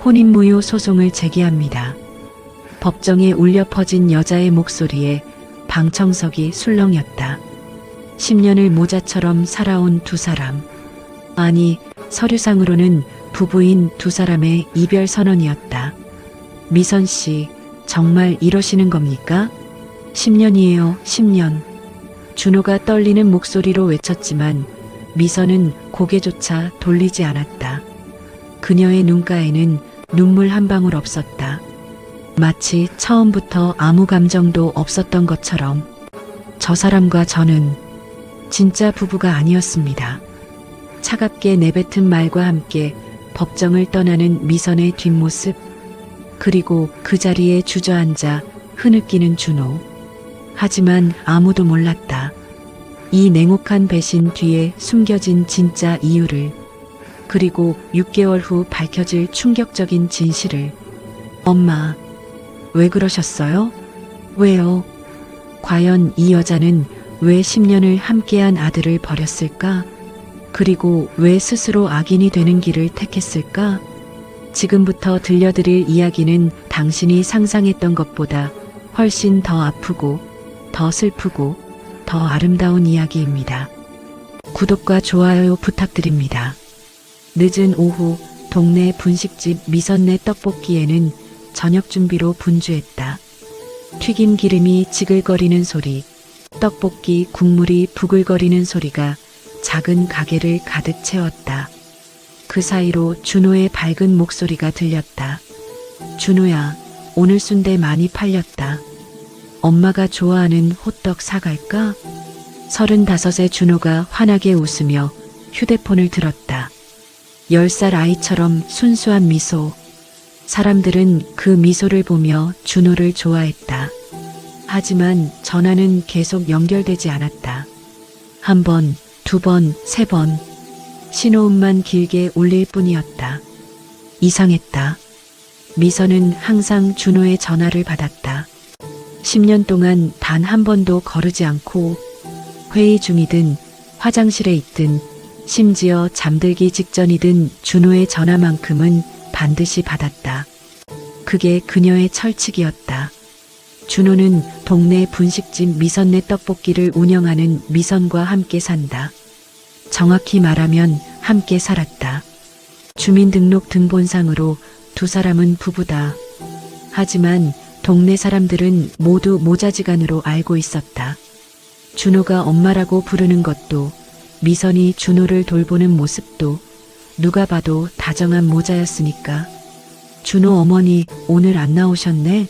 혼인무효 소송을 제기합니다. 법정에 울려 퍼진 여자의 목소리에 방청석이 술렁였다. 10년을 모자처럼 살아온 두 사람. 아니, 서류상으로는 부부인 두 사람의 이별 선언이었다. 미선 씨, 정말 이러시는 겁니까? 10년이에요, 10년. 준호가 떨리는 목소리로 외쳤지만 미선은 고개조차 돌리지 않았다. 그녀의 눈가에는 눈물 한 방울 없었다. 마치 처음부터 아무 감정도 없었던 것처럼. 저 사람과 저는 진짜 부부가 아니었습니다. 차갑게 내뱉은 말과 함께 법정을 떠나는 미선의 뒷모습, 그리고 그 자리에 주저앉아 흐느끼는 준호. 하지만 아무도 몰랐다. 이 냉혹한 배신 뒤에 숨겨진 진짜 이유를, 그리고 6개월 후 밝혀질 충격적인 진실을. 엄마, 왜 그러셨어요? 왜요? 과연 이 여자는 왜 10년을 함께한 아들을 버렸을까? 그리고 왜 스스로 악인이 되는 길을 택했을까? 지금부터 들려드릴 이야기는 당신이 상상했던 것보다 훨씬 더 아프고 더 슬프고 더 아름다운 이야기입니다. 구독과 좋아요 부탁드립니다. 늦은 오후 동네 분식집 미선네 떡볶이에는 저녁 준비로 분주했다. 튀김 기름이 지글거리는 소리, 떡볶이 국물이 부글거리는 소리가 작은 가게를 가득 채웠다. 그 사이로 준호의 밝은 목소리가 들렸다. 준호야, 오늘 순대 많이 팔렸다. 엄마가 좋아하는 호떡 사갈까? 35의 준호가 환하게 웃으며 휴대폰을 들었다. 10살 아이처럼 순수한 미소. 사람들은 그 미소를 보며 준호를 좋아했다. 하지만 전화는 계속 연결되지 않았다. 한 번, 두 번, 세 번. 신호음만 길게 울릴 뿐이었다. 이상했다. 미선은 항상 준호의 전화를 받았다. 10년 동안 단 한 번도 거르지 않고 회의 중이든 화장실에 있든 심지어 잠들기 직전이든 준호의 전화만큼은 반드시 받았다. 그게 그녀의 철칙이었다. 준호는 동네 분식집 미선네 떡볶이를 운영하는 미선과 함께 산다. 정확히 말하면 함께 살았다. 주민등록 등본상으로 두 사람은 부부다. 하지만 동네 사람들은 모두 모자지간으로 알고 있었다. 준호가 엄마라고 부르는 것도, 미선이 준호를 돌보는 모습도 누가 봐도 다정한 모자였으니까. 준호 어머니 오늘 안 나오셨네?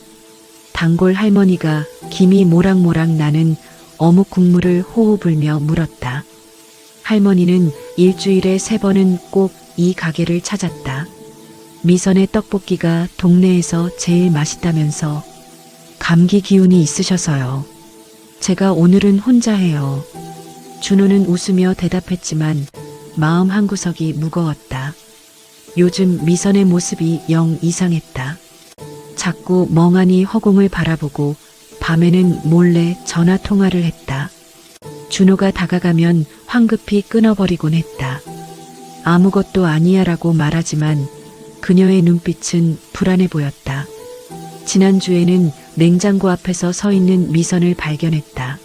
단골 할머니가 김이 모락모락 나는 어묵 국물을 호호 불며 물었다. 할머니는 일주일에 3번은 꼭 이 가게를 찾았다. 미선의 떡볶이가 동네에서 제일 맛있다면서. 감기 기운이 있으셔서요. 제가 오늘은 혼자 해요. 준호는 웃으며 대답했지만 마음 한구석이 무거웠다. 요즘 미선의 모습이 영 이상했다. 자꾸 멍하니 허공을 바라보고 밤에는 몰래 전화 통화를 했다. 준호가 다가가면 황급히 끊어버리곤 했다. 아무것도 아니야라고 말하지만 그녀의 눈빛은 불안해 보였다. 지난주에는 냉장고 앞에서 서 있는 미선을 발견했다.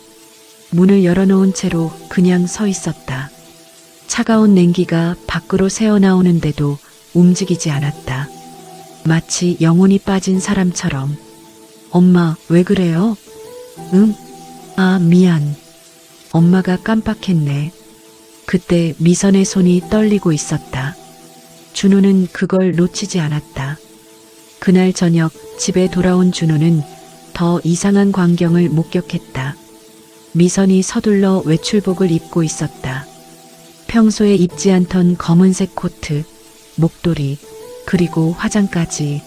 문을 열어놓은 채로 그냥 서 있었다. 차가운 냉기가 밖으로 새어나오는데도 움직이지 않았다. 마치 영혼이 빠진 사람처럼. 엄마, 왜 그래요? 응? 아, 미안. 엄마가 깜빡했네. 그때 미선의 손이 떨리고 있었다. 준호는 그걸 놓치지 않았다. 그날 저녁 집에 돌아온 준호는 더 이상한 광경을 목격했다. 미선이 서둘러 외출복을 입고 있었다. 평소에 입지 않던 검은색 코트, 목도리, 그리고 화장까지.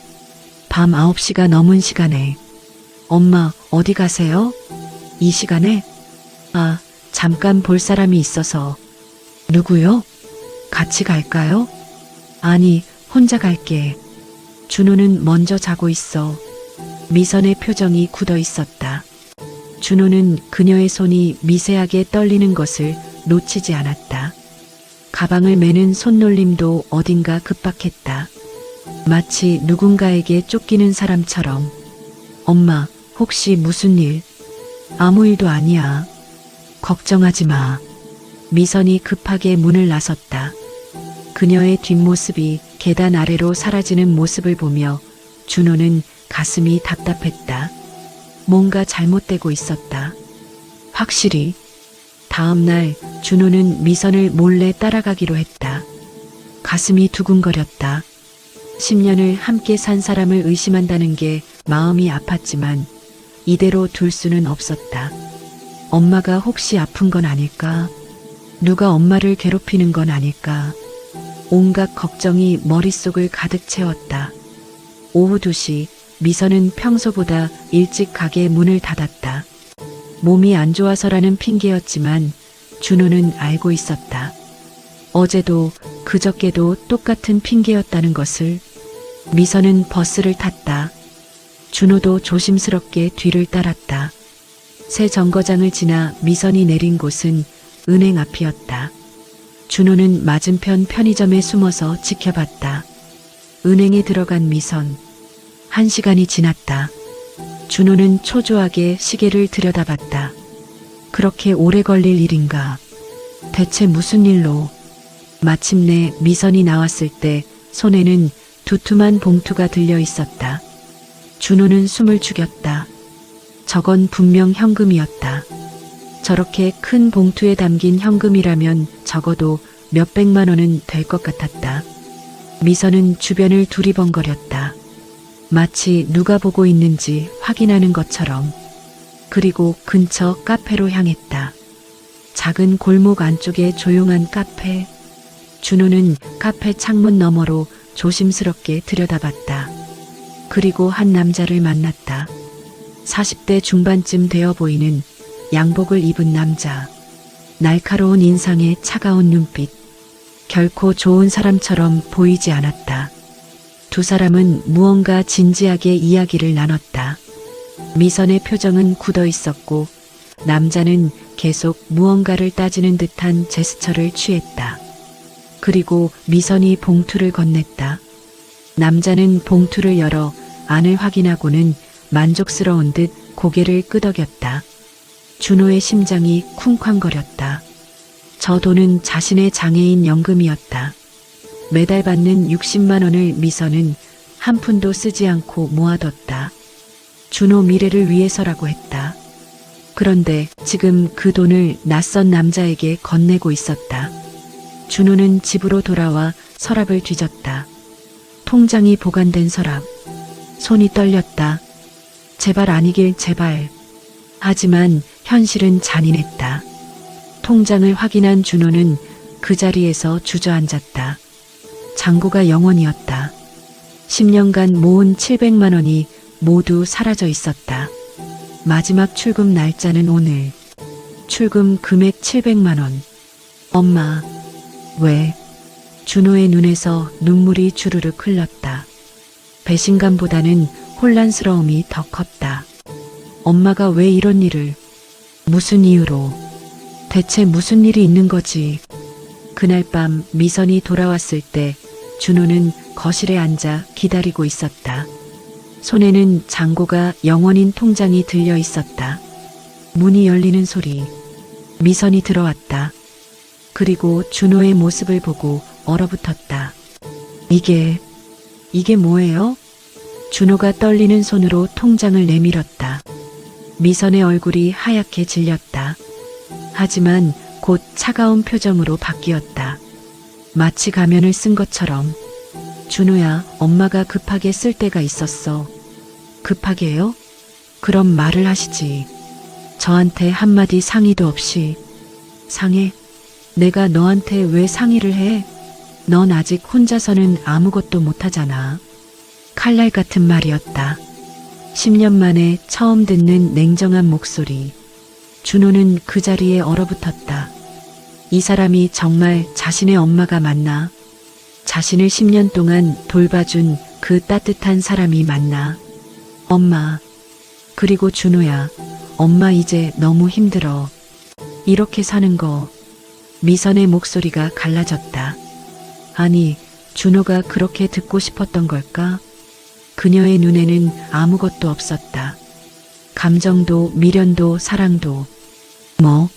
밤 9시가 넘은 시간에. 엄마, 어디 가세요? 이 시간에? 아, 잠깐 볼 사람이 있어서. 누구요? 같이 갈까요? 아니, 혼자 갈게. 준호는 먼저 자고 있어. 미선의 표정이 굳어 있었다. 준호는 그녀의 손이 미세하게 떨리는 것을 놓치지 않았다. 가방을 매는 손놀림도 어딘가 급박했다. 마치 누군가에게 쫓기는 사람처럼. 엄마, 혹시 무슨 일? 아무 일도 아니야. 걱정하지 마. 미선이 급하게 문을 나섰다. 그녀의 뒷모습이 계단 아래로 사라지는 모습을 보며 준호는 가슴이 답답했다. 뭔가 잘못되고 있었다. 확실히. 다음 날 준호는 미선을 몰래 따라가기로 했다. 가슴이 두근거렸다. 10년을 함께 산 사람을 의심한다는 게 마음이 아팠지만 이대로 둘 수는 없었다. 엄마가 혹시 아픈 건 아닐까? 누가 엄마를 괴롭히는 건 아닐까? 온갖 걱정이 머릿속을 가득 채웠다. 오후 2시 미선은 평소보다 일찍 가게 문을 닫았다. 몸이 안 좋아서라는 핑계였지만 준호는 알고 있었다. 어제도 그저께도 똑같은 핑계였다는 것을. 미선은 버스를 탔다. 준호도 조심스럽게 뒤를 따랐다. 새 정거장을 지나 미선이 내린 곳은 은행 앞이었다. 준호는 맞은편 편의점에 숨어서 지켜봤다. 은행에 들어간 미선. 1시간이 지났다. 준호는 초조하게 시계를 들여다봤다. 그렇게 오래 걸릴 일인가? 대체 무슨 일로? 마침내 미선이 나왔을 때 손에는 두툼한 봉투가 들려 있었다. 준호는 숨을 죽였다. 저건 분명 현금이었다. 저렇게 큰 봉투에 담긴 현금이라면 적어도 몇백만 원은 될 것 같았다. 미선은 주변을 두리번거렸다. 마치 누가 보고 있는지 확인하는 것처럼. 그리고 근처 카페로 향했다. 작은 골목 안쪽의 조용한 카페. 준호는 카페 창문 너머로 조심스럽게 들여다봤다. 그리고 한 남자를 만났다. 40대 중반쯤 되어 보이는 양복을 입은 남자. 날카로운 인상에 차가운 눈빛. 결코 좋은 사람처럼 보이지 않았다. 두 사람은 무언가 진지하게 이야기를 나눴다. 미선의 표정은 굳어 있었고 남자는 계속 무언가를 따지는 듯한 제스처를 취했다. 그리고 미선이 봉투를 건넸다. 남자는 봉투를 열어 안을 확인하고는 만족스러운 듯 고개를 끄덕였다. 준호의 심장이 쿵쾅거렸다. 저 돈은 자신의 장애인 연금이었다. 매달 받는 60만 원을 미선은 한 푼도 쓰지 않고 모아뒀다. 준호 미래를 위해서라고 했다. 그런데 지금 그 돈을 낯선 남자에게 건네고 있었다. 준호는 집으로 돌아와 서랍을 뒤졌다. 통장이 보관된 서랍. 손이 떨렸다. 제발 아니길 제발. 하지만 현실은 잔인했다. 통장을 확인한 준호는 그 자리에서 주저앉았다. 잔고가 0원이었다. 10년간 모은 700만 원이 모두 사라져 있었다. 마지막 출금 날짜는 오늘. 출금 금액 700만 원. 엄마, 왜? 준호의 눈에서 눈물이 주르륵 흘렀다. 배신감보다는 혼란스러움이 더 컸다. 엄마가 왜 이런 일을? 무슨 이유로? 대체 무슨 일이 있는 거지? 그날 밤 미선이 돌아왔을 때 준호는 거실에 앉아 기다리고 있었다. 손에는 잔고가 0원인 통장이 들려 있었다. 문이 열리는 소리. 미선이 들어왔다. 그리고 준호의 모습을 보고 얼어붙었다. 이게 뭐예요? 준호가 떨리는 손으로 통장을 내밀었다. 미선의 얼굴이 하얗게 질렸다. 하지만 곧 차가운 표정으로 바뀌었다. 마치 가면을 쓴 것처럼. 준호야, 엄마가 급하게 쓸 때가 있었어. 급하게요? 그럼 말을 하시지. 저한테 한마디 상의도 없이. 상해? 내가 너한테 왜 상의를 해? 넌 아직 혼자서는 아무것도 못하잖아. 칼날 같은 말이었다. 10년 만에 처음 듣는 냉정한 목소리. 준호는 그 자리에 얼어붙었다. 이 사람이 정말 자신의 엄마가 맞나? 자신을 10년 동안 돌봐준 그 따뜻한 사람이 맞나? 엄마. 그리고 준호야, 엄마 이제 너무 힘들어. 이렇게 사는 거. 미선의 목소리가 갈라졌다. 아니, 준호가 그렇게 듣고 싶었던 걸까? 그녀의 눈에는 아무것도 없었다. 감정도 미련도 사랑도. 뭐?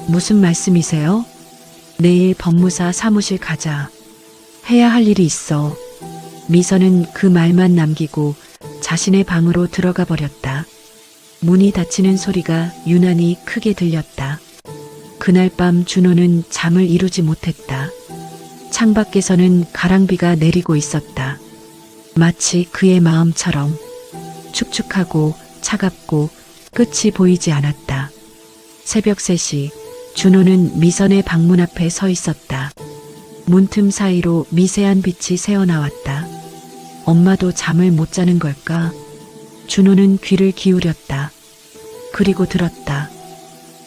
무슨 말씀이세요? 내일 법무사 사무실 가자. 해야 할 일이 있어. 미선은 그 말만 남기고 자신의 방으로 들어가 버렸다. 문이 닫히는 소리가 유난히 크게 들렸다. 그날 밤 준호는 잠을 이루지 못했다. 창밖에서는 가랑비가 내리고 있었다. 마치 그의 마음처럼 축축하고 차갑고 끝이 보이지 않았다. 새벽 3시 준호는 미선의 방문 앞에 서 있었다. 문틈 사이로 미세한 빛이 새어나왔다. 엄마도 잠을 못 자는 걸까? 준호는 귀를 기울였다. 그리고 들었다.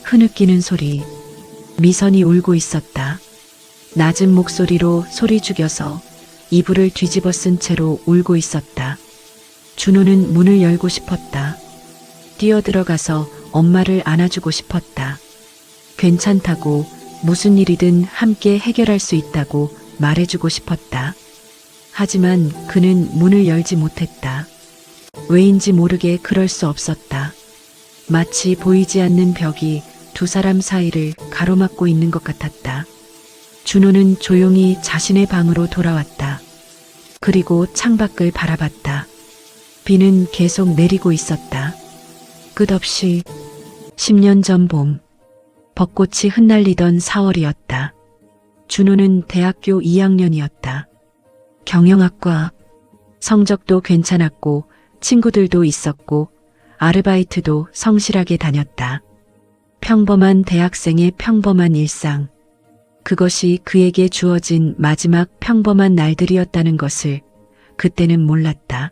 흐느끼는 소리. 미선이 울고 있었다. 낮은 목소리로 소리 죽여서 이불을 뒤집어 쓴 채로 울고 있었다. 준호는 문을 열고 싶었다. 뛰어들어가서 엄마를 안아주고 싶었다. 괜찮다고, 무슨 일이든 함께 해결할 수 있다고 말해주고 싶었다. 하지만 그는 문을 열지 못했다. 왜인지 모르게 그럴 수 없었다. 마치 보이지 않는 벽이 두 사람 사이를 가로막고 있는 것 같았다. 준호는 조용히 자신의 방으로 돌아왔다. 그리고 창밖을 바라봤다. 비는 계속 내리고 있었다. 끝없이. 10년 전 봄. 벚꽃이 흩날리던 4월이었다. 준호는 대학교 2학년이었다. 경영학과. 성적도 괜찮았고 친구들도 있었고 아르바이트도 성실하게 다녔다. 평범한 대학생의 평범한 일상. 그것이 그에게 주어진 마지막 평범한 날들이었다는 것을 그때는 몰랐다.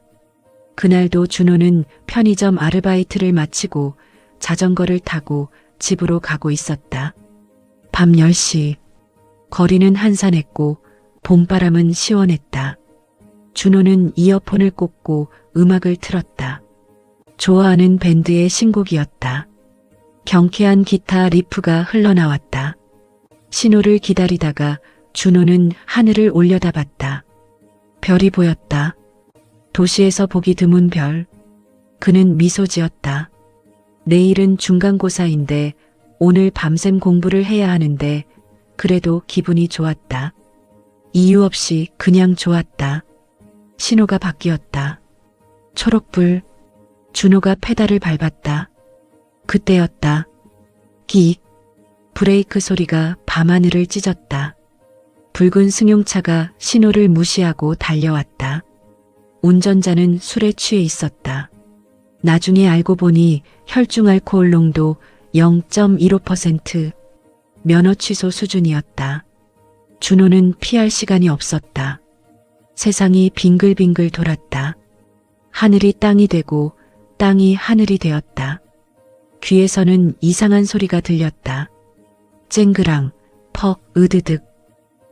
그날도 준호는 편의점 아르바이트를 마치고 자전거를 타고 집으로 가고 있었다. 밤 10시. 거리는 한산했고 봄바람은 시원했다. 준호는 이어폰을 꽂고 음악을 틀었다. 좋아하는 밴드의 신곡이었다. 경쾌한 기타 리프가 흘러나왔다. 신호를 기다리다가 준호는 하늘을 올려다봤다. 별이 보였다. 도시에서 보기 드문 별. 그는 미소 지었다. 내일은 중간고사인데 오늘 밤샘 공부를 해야 하는데 그래도 기분이 좋았다. 이유 없이 그냥 좋았다. 신호가 바뀌었다. 초록불. 준호가 페달을 밟았다. 그때였다. 끽. 브레이크 소리가 밤하늘을 찢었다. 붉은 승용차가 신호를 무시하고 달려왔다. 운전자는 술에 취해 있었다. 나중에 알고 보니 혈중 알코올 농도 0.15%, 면허 취소 수준이었다. 준호는 피할 시간이 없었다. 세상이 빙글빙글 돌았다. 하늘이 땅이 되고 땅이 하늘이 되었다. 귀에서는 이상한 소리가 들렸다. 쨍그랑, 퍽, 으드득.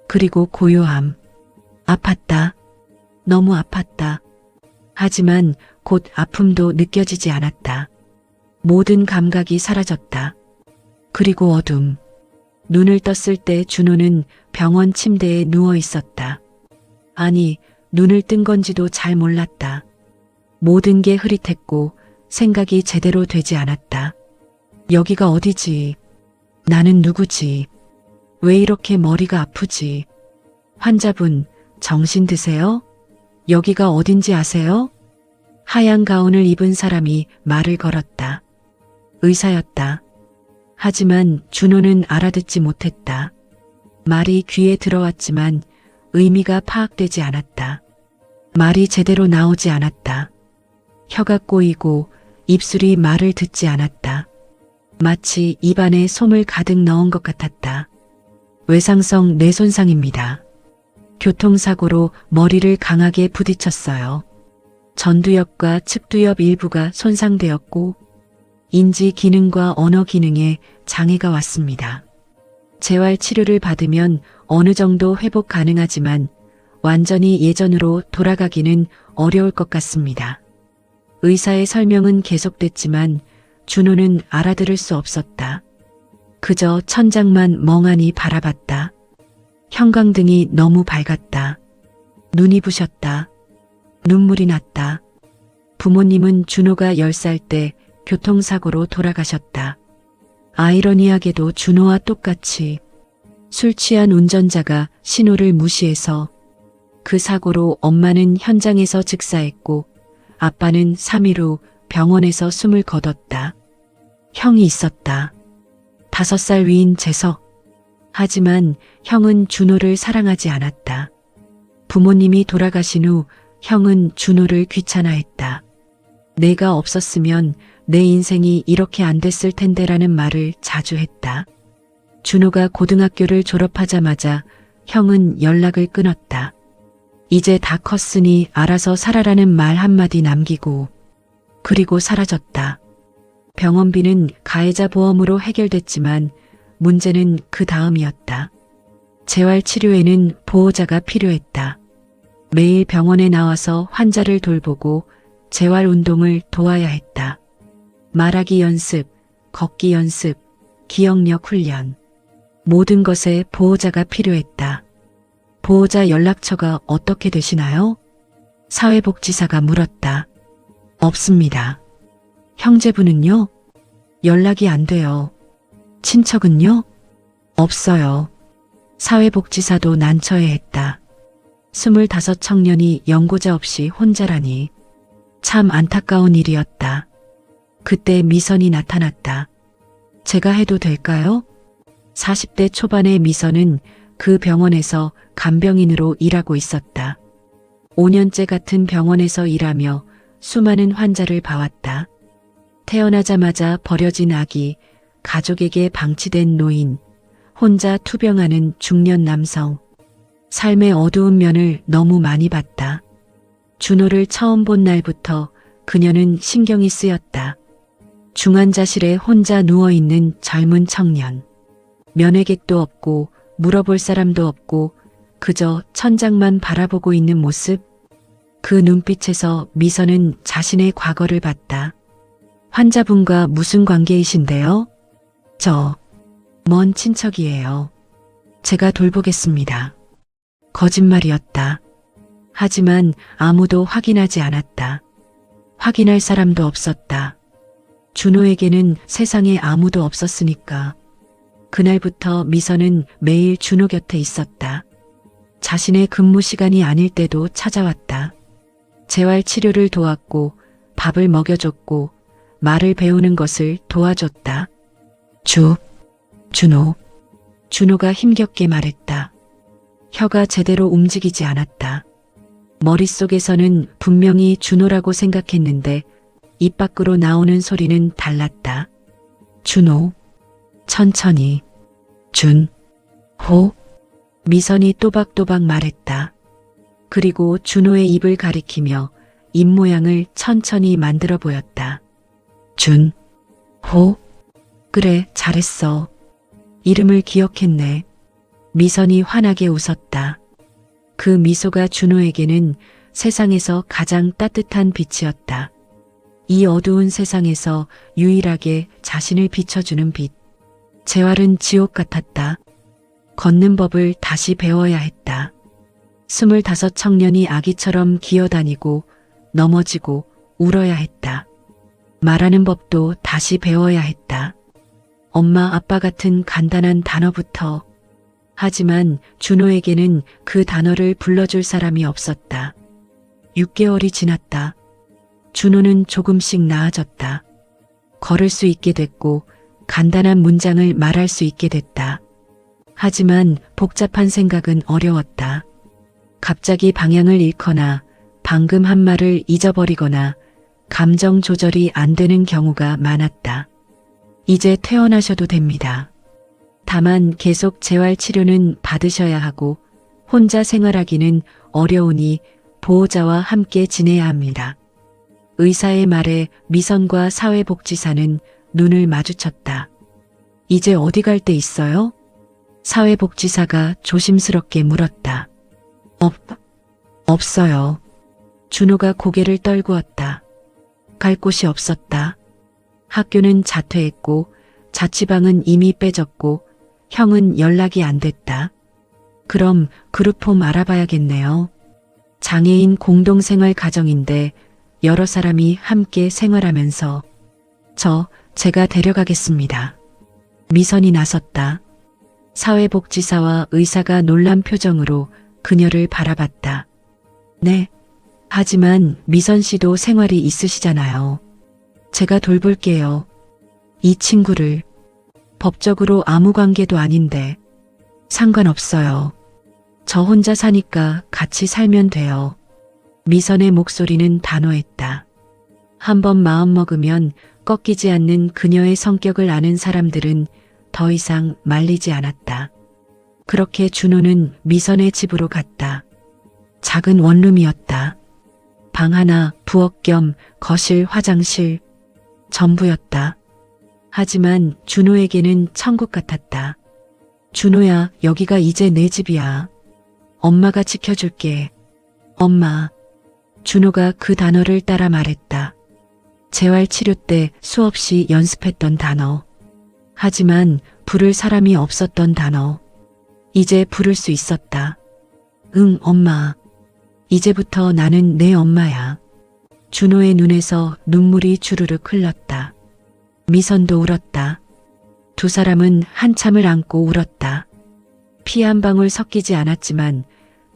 그리고 고요함. 아팠다. 너무 아팠다. 하지만 곧 아픔도 느껴지지 않았다. 모든 감각이 사라졌다. 그리고 어둠. 눈을 떴을 때 준호는 병원 침대에 누워 있었다. 아니, 눈을 뜬 건지도 잘 몰랐다. 모든 게 흐릿했고 생각이 제대로 되지 않았다. 여기가 어디지? 나는 누구지? 왜 이렇게 머리가 아프지? 환자분, 정신 드세요? 여기가 어딘지 아세요? 하얀 가운을 입은 사람이 말을 걸었다. 의사였다. 하지만 준호는 알아듣지 못했다. 말이 귀에 들어왔지만 의미가 파악되지 않았다. 말이 제대로 나오지 않았다. 혀가 꼬이고 입술이 말을 듣지 않았다. 마치 입안에 솜을 가득 넣은 것 같았다. 외상성 뇌손상입니다. 교통사고로 머리를 강하게 부딪혔어요. 전두엽과 측두엽 일부가 손상되었고 인지 기능과 언어 기능에 장애가 왔습니다. 재활 치료를 받으면 어느 정도 회복 가능하지만 완전히 예전으로 돌아가기는 어려울 것 같습니다. 의사의 설명은 계속됐지만 준호는 알아들을 수 없었다. 그저 천장만 멍하니 바라봤다. 형광등이 너무 밝았다. 눈이 부셨다. 눈물이 났다. 부모님은 준호가 10살 때 교통사고로 돌아가셨다. 아이러니하게도 준호와 똑같이 술 취한 운전자가 신호를 무시해서 그 사고로 엄마는 현장에서 즉사했고 아빠는 3일 후 병원에서 숨을 거뒀다. 형이 있었다. 5살 위인 재석. 하지만 형은 준호를 사랑하지 않았다. 부모님이 돌아가신 후 형은 준호를 귀찮아했다. 내가 없었으면 내 인생이 이렇게 안 됐을 텐데라는 말을 자주 했다. 준호가 고등학교를 졸업하자마자 형은 연락을 끊었다. 이제 다 컸으니 알아서 살아라는 말 한마디 남기고 그리고 사라졌다. 병원비는 가해자 보험으로 해결됐지만 문제는 그 다음이었다. 재활치료에는 보호자가 필요했다. 매일 병원에 나와서 환자를 돌보고 재활운동을 도와야 했다. 말하기 연습, 걷기 연습, 기억력 훈련. 모든 것에 보호자가 필요했다. 보호자 연락처가 어떻게 되시나요? 사회복지사가 물었다. 없습니다. 형제분은요? 연락이 안 돼요. 친척은요? 없어요. 사회복지사도 난처해했다. 25 청년이 연고자 없이 혼자라니 참 안타까운 일이었다. 그때 미선이 나타났다. 제가 해도 될까요? 40대 초반의 미선은 그 병원에서 간병인으로 일하고 있었다. 5년째 같은 병원에서 일하며 수많은 환자를 봐왔다. 태어나자마자 버려진 아기, 가족에게 방치된 노인, 혼자 투병하는 중년 남성. 삶의 어두운 면을 너무 많이 봤다. 준호를 처음 본 날부터 그녀는 신경이 쓰였다. 중환자실에 혼자 누워있는 젊은 청년. 면회객도 없고 물어볼 사람도 없고 그저 천장만 바라보고 있는 모습. 그 눈빛에서 미선은 자신의 과거를 봤다. 환자분과 무슨 관계이신데요? 저, 먼 친척이에요. 제가 돌보겠습니다. 거짓말이었다. 하지만 아무도 확인하지 않았다. 확인할 사람도 없었다. 준호에게는 세상에 아무도 없었으니까. 그날부터 미선은 매일 준호 곁에 있었다. 자신의 근무 시간이 아닐 때도 찾아왔다. 재활치료를 도왔고 밥을 먹여줬고 말을 배우는 것을 도와줬다. 준호. 준호가 힘겹게 말했다. 혀가 제대로 움직이지 않았다. 머릿속에서는 분명히 준호라고 생각했는데 입 밖으로 나오는 소리는 달랐다. 준호. 천천히. 준호. 미선이 또박또박 말했다. 그리고 준호의 입을 가리키며 입 모양을 천천히 만들어 보였다. 준호. 그래, 잘했어. 이름을 기억했네. 미선이 환하게 웃었다. 그 미소가 준호에게는 세상에서 가장 따뜻한 빛이었다. 이 어두운 세상에서 유일하게 자신을 비춰주는 빛. 재활은 지옥 같았다. 걷는 법을 다시 배워야 했다. 25 청년이 아기처럼 기어다니고 넘어지고 울어야 했다. 말하는 법도 다시 배워야 했다. 엄마 아빠 같은 간단한 단어부터. 하지만 준호에게는 그 단어를 불러줄 사람이 없었다. 6개월이 지났다. 준호는 조금씩 나아졌다. 걸을 수 있게 됐고 간단한 문장을 말할 수 있게 됐다. 하지만 복잡한 생각은 어려웠다. 갑자기 방향을 잃거나 방금 한 말을 잊어버리거나 감정 조절이 안 되는 경우가 많았다. 이제 퇴원하셔도 됩니다. 다만 계속 재활치료는 받으셔야 하고 혼자 생활하기는 어려우니 보호자와 함께 지내야 합니다. 의사의 말에 미선과 사회복지사는 눈을 마주쳤다. 이제 어디 갈 데 있어요? 사회복지사가 조심스럽게 물었다. 없어요. 준호가 고개를 떨구었다. 갈 곳이 없었다. 학교는 자퇴했고 자취방은 이미 빼졌고 형은 연락이 안 됐다. 그럼 그룹홈 알아봐야겠네요. 장애인 공동생활 가정인데 여러 사람이 함께 생활하면서 제가 데려가겠습니다. 미선이 나섰다. 사회복지사와 의사가 놀란 표정으로 그녀를 바라봤다. 네. 하지만 미선 씨도 생활이 있으시잖아요. 제가 돌볼게요. 이 친구를. 법적으로 아무 관계도 아닌데. 상관없어요. 저 혼자 사니까 같이 살면 돼요. 미선의 목소리는 단호했다. 한번 마음먹으면 꺾이지 않는 그녀의 성격을 아는 사람들은 더 이상 말리지 않았다. 그렇게 준호는 미선의 집으로 갔다. 작은 원룸이었다. 방 하나, 부엌 겸 거실, 화장실, 전부였다. 하지만 준호에게는 천국 같았다. 준호야, 여기가 이제 내 집이야. 엄마가 지켜줄게. 엄마. 준호가 그 단어를 따라 말했다. 재활치료 때 수없이 연습했던 단어. 하지만 부를 사람이 없었던 단어. 이제 부를 수 있었다. 응, 엄마. 이제부터 나는 내 엄마야. 준호의 눈에서 눈물이 주르륵 흘렀다. 미선도 울었다. 두 사람은 한참을 안고 울었다. 피 한 방울 섞이지 않았지만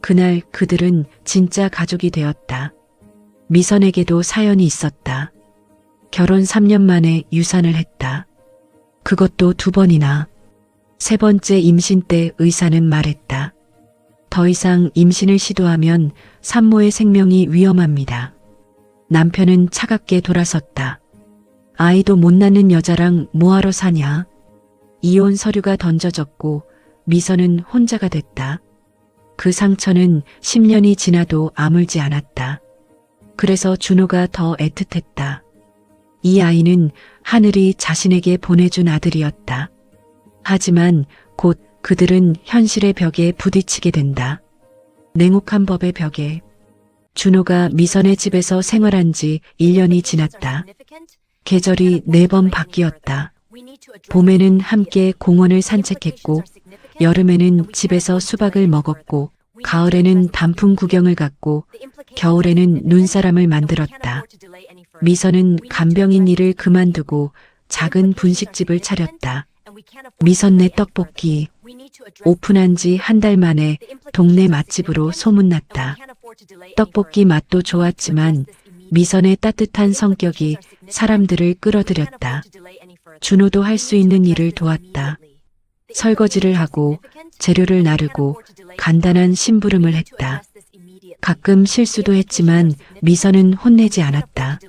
그날 그들은 진짜 가족이 되었다. 미선에게도 사연이 있었다. 결혼 3년 만에 유산을 했다. 그것도 2번이나. 3번째 임신 때 의사는 말했다. 더 이상 임신을 시도하면 산모의 생명이 위험합니다. 남편은 차갑게 돌아섰다. 아이도 못 낳는 여자랑 뭐하러 사냐. 이혼 서류가 던져졌고 미선은 혼자가 됐다. 그 상처는 10년이 지나도 아물지 않았다. 그래서 준호가 더 애틋했다. 이 아이는 하늘이 자신에게 보내준 아들이었다. 하지만 곧 그들은 현실의 벽에 부딪히게 된다. 냉혹한 법의 벽에. 준호가 미선의 집에서 생활한 지 1년이 지났다. 계절이 4번 바뀌었다. 봄에는 함께 공원을 산책했고, 여름에는 집에서 수박을 먹었고, 가을에는 단풍 구경을 갔고, 겨울에는 눈사람을 만들었다. 미선은 간병인 일을 그만두고 작은 분식집을 차렸다. 미선네 떡볶이. 오픈한 지 한 달 만에 동네 맛집으로 소문났다. 떡볶이 맛도 좋았지만 미선의 따뜻한 성격이 사람들을 끌어들였다. 준호도 할 수 있는 일을 도왔다. 설거지를 하고 재료를 나르고 간단한 심부름을 했다. 가끔 실수도 했지만 미선은 혼내지 않았다.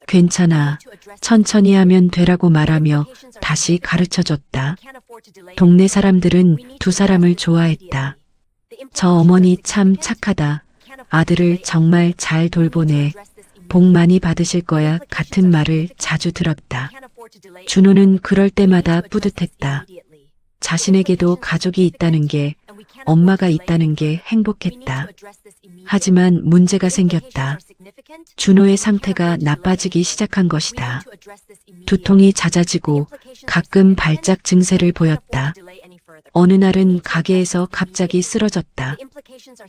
괜찮아. 천천히 하면 되라고 말하며 다시 가르쳐줬다. 동네 사람들은 두 사람을 좋아했다. 저 어머니 참 착하다. 아들을 정말 잘 돌보네. 복 많이 받으실 거야 같은 말을 자주 들었다. 준호는 그럴 때마다 뿌듯했다. 자신에게도 가족이 있다는 게, 엄마가 있다는 게 행복했다. 하지만 문제가 생겼다. 준호의 상태가 나빠지기 시작한 것이다. 두통이 잦아지고 가끔 발작 증세를 보였다. 어느 날은 가게에서 갑자기 쓰러졌다.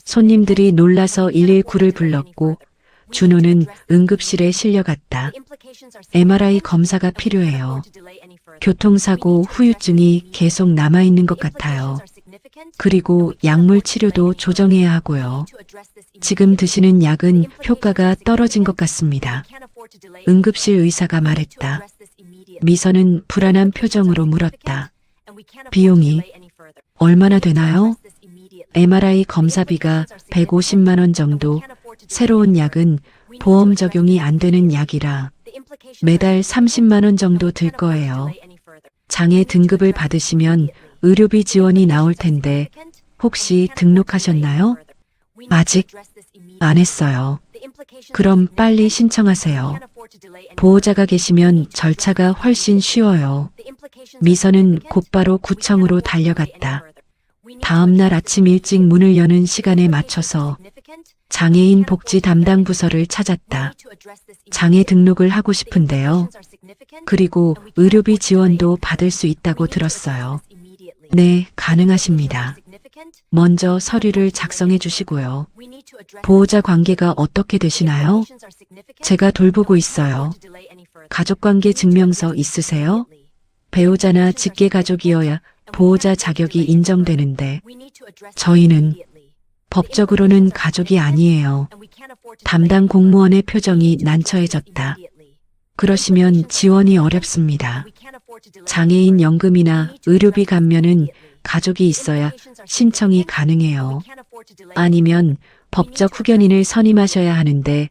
손님들이 놀라서 119를 불렀고 준호는 응급실에 실려갔다. MRI 검사가 필요해요. 교통사고 후유증이 계속 남아있는 것 같아요. 그리고 약물 치료도 조정해야 하고요. 지금 드시는 약은 효과가 떨어진 것 같습니다. 응급실 의사가 말했다. 미선은 불안한 표정으로 물었다. 비용이 얼마나 되나요? MRI 검사비가 150만 원 정도, 새로운 약은 보험 적용이 안 되는 약이라 매달 30만 원 정도 들 거예요. 장애 등급을 받으시면 의료비 지원이 나올 텐데 혹시 등록하셨나요? 아직 안 했어요. 그럼 빨리 신청하세요. 보호자가 계시면 절차가 훨씬 쉬워요. 미선은 곧바로 구청으로 달려갔다. 다음 날 아침 일찍 문을 여는 시간에 맞춰서 장애인 복지 담당 부서를 찾았다. 장애 등록을 하고 싶은데요. 그리고 의료비 지원도 받을 수 있다고 들었어요. 네, 가능하십니다. 먼저 서류를 작성해 주시고요. 보호자 관계가 어떻게 되시나요? 제가 돌보고 있어요. 가족관계 증명서 있으세요? 배우자나 직계가족이어야 보호자 자격이 인정되는데 저희는 법적으로는 가족이 아니에요. 담당 공무원의 표정이 난처해졌다. 그러시면 지원이 어렵습니다. 장애인 연금이나 의료비 감면은 가족이 있어야 신청이 가능해요. 아니면 법적 후견인을 선임하셔야 하는데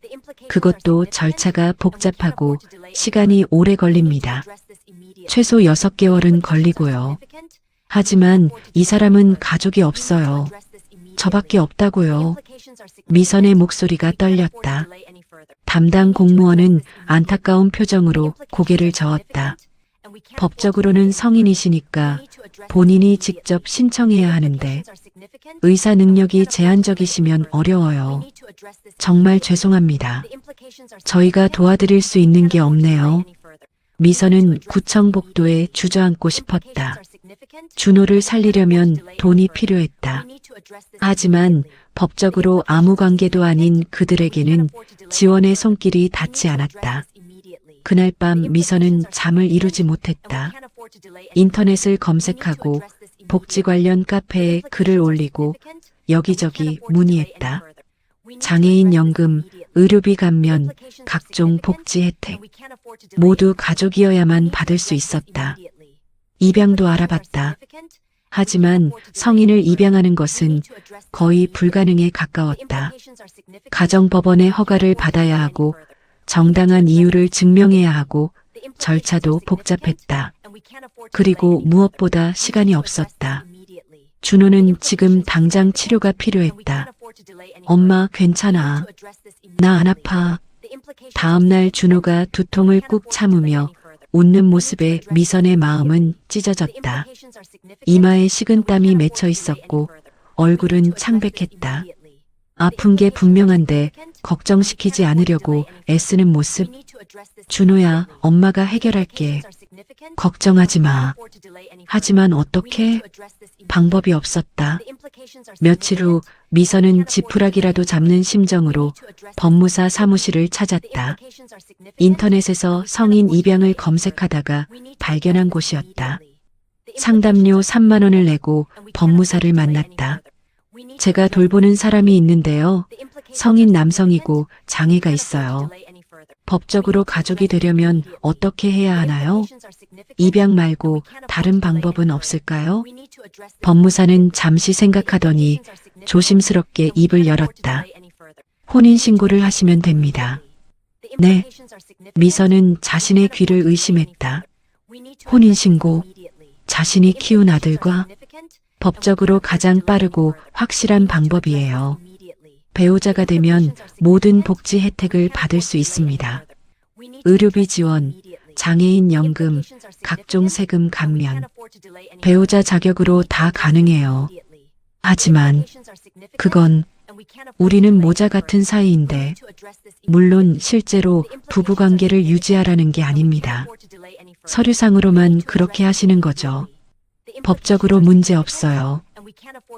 그것도 절차가 복잡하고 시간이 오래 걸립니다. 최소 6개월은 걸리고요. 하지만 이 사람은 가족이 없어요. 저밖에 없다고요. 미선의 목소리가 떨렸다. 담당 공무원은 안타까운 표정으로 고개를 저었다. 법적으로는 성인이시니까 본인이 직접 신청해야 하는데 의사 능력이 제한적이시면 어려워요. 정말 죄송합니다. 저희가 도와드릴 수 있는 게 없네요. 미선은 구청 복도에 주저앉고 싶었다. 준호를 살리려면 돈이 필요했다. 하지만 법적으로 아무 관계도 아닌 그들에게는 지원의 손길이 닿지 않았다. 그날 밤 미선은 잠을 이루지 못했다. 인터넷을 검색하고 복지 관련 카페에 글을 올리고 여기저기 문의했다. 장애인 연금, 의료비 감면, 각종 복지 혜택. 모두 가족이어야만 받을 수 있었다. 입양도 알아봤다. 하지만 성인을 입양하는 것은 거의 불가능에 가까웠다. 가정법원의 허가를 받아야 하고 정당한 이유를 증명해야 하고 절차도 복잡했다. 그리고 무엇보다 시간이 없었다. 준호는 지금 당장 치료가 필요했다. 엄마 괜찮아. 나 안 아파. 다음날 준호가 두통을 꾹 참으며 웃는 모습에 미선의 마음은 찢어졌다. 이마에 식은땀이 맺혀 있었고 얼굴은 창백했다. 아픈 게 분명한데 걱정시키지 않으려고 애쓰는 모습. 준호야, 엄마가 해결할게. 걱정하지 마. 하지만 어떻게? 방법이 없었다. 며칠 후 미선은 지푸라기라도 잡는 심정으로 법무사 사무실을 찾았다. 인터넷에서 성인 입양을 검색하다가 발견한 곳이었다. 상담료 3만 원을 내고 법무사를 만났다. 제가 돌보는 사람이 있는데요. 성인 남성이고 장애가 있어요. 법적으로 가족이 되려면 어떻게 해야 하나요? 입양 말고 다른 방법은 없을까요? 법무사는 잠시 생각하더니 조심스럽게 입을 열었다. 혼인신고를 하시면 됩니다. 네. 미선은 자신의 귀를 의심했다. 혼인신고, 자신이 키운 아들과 법적으로 가장 빠르고 확실한 방법이에요. 배우자가 되면 모든 복지 혜택을 받을 수 있습니다. 의료비 지원, 장애인 연금, 각종 세금 감면, 배우자 자격으로 다 가능해요. 하지만 그건 우리는 모자 같은 사이인데 물론 실제로 부부관계를 유지하라는 게 아닙니다. 서류상으로만 그렇게 하시는 거죠. 법적으로 문제 없어요.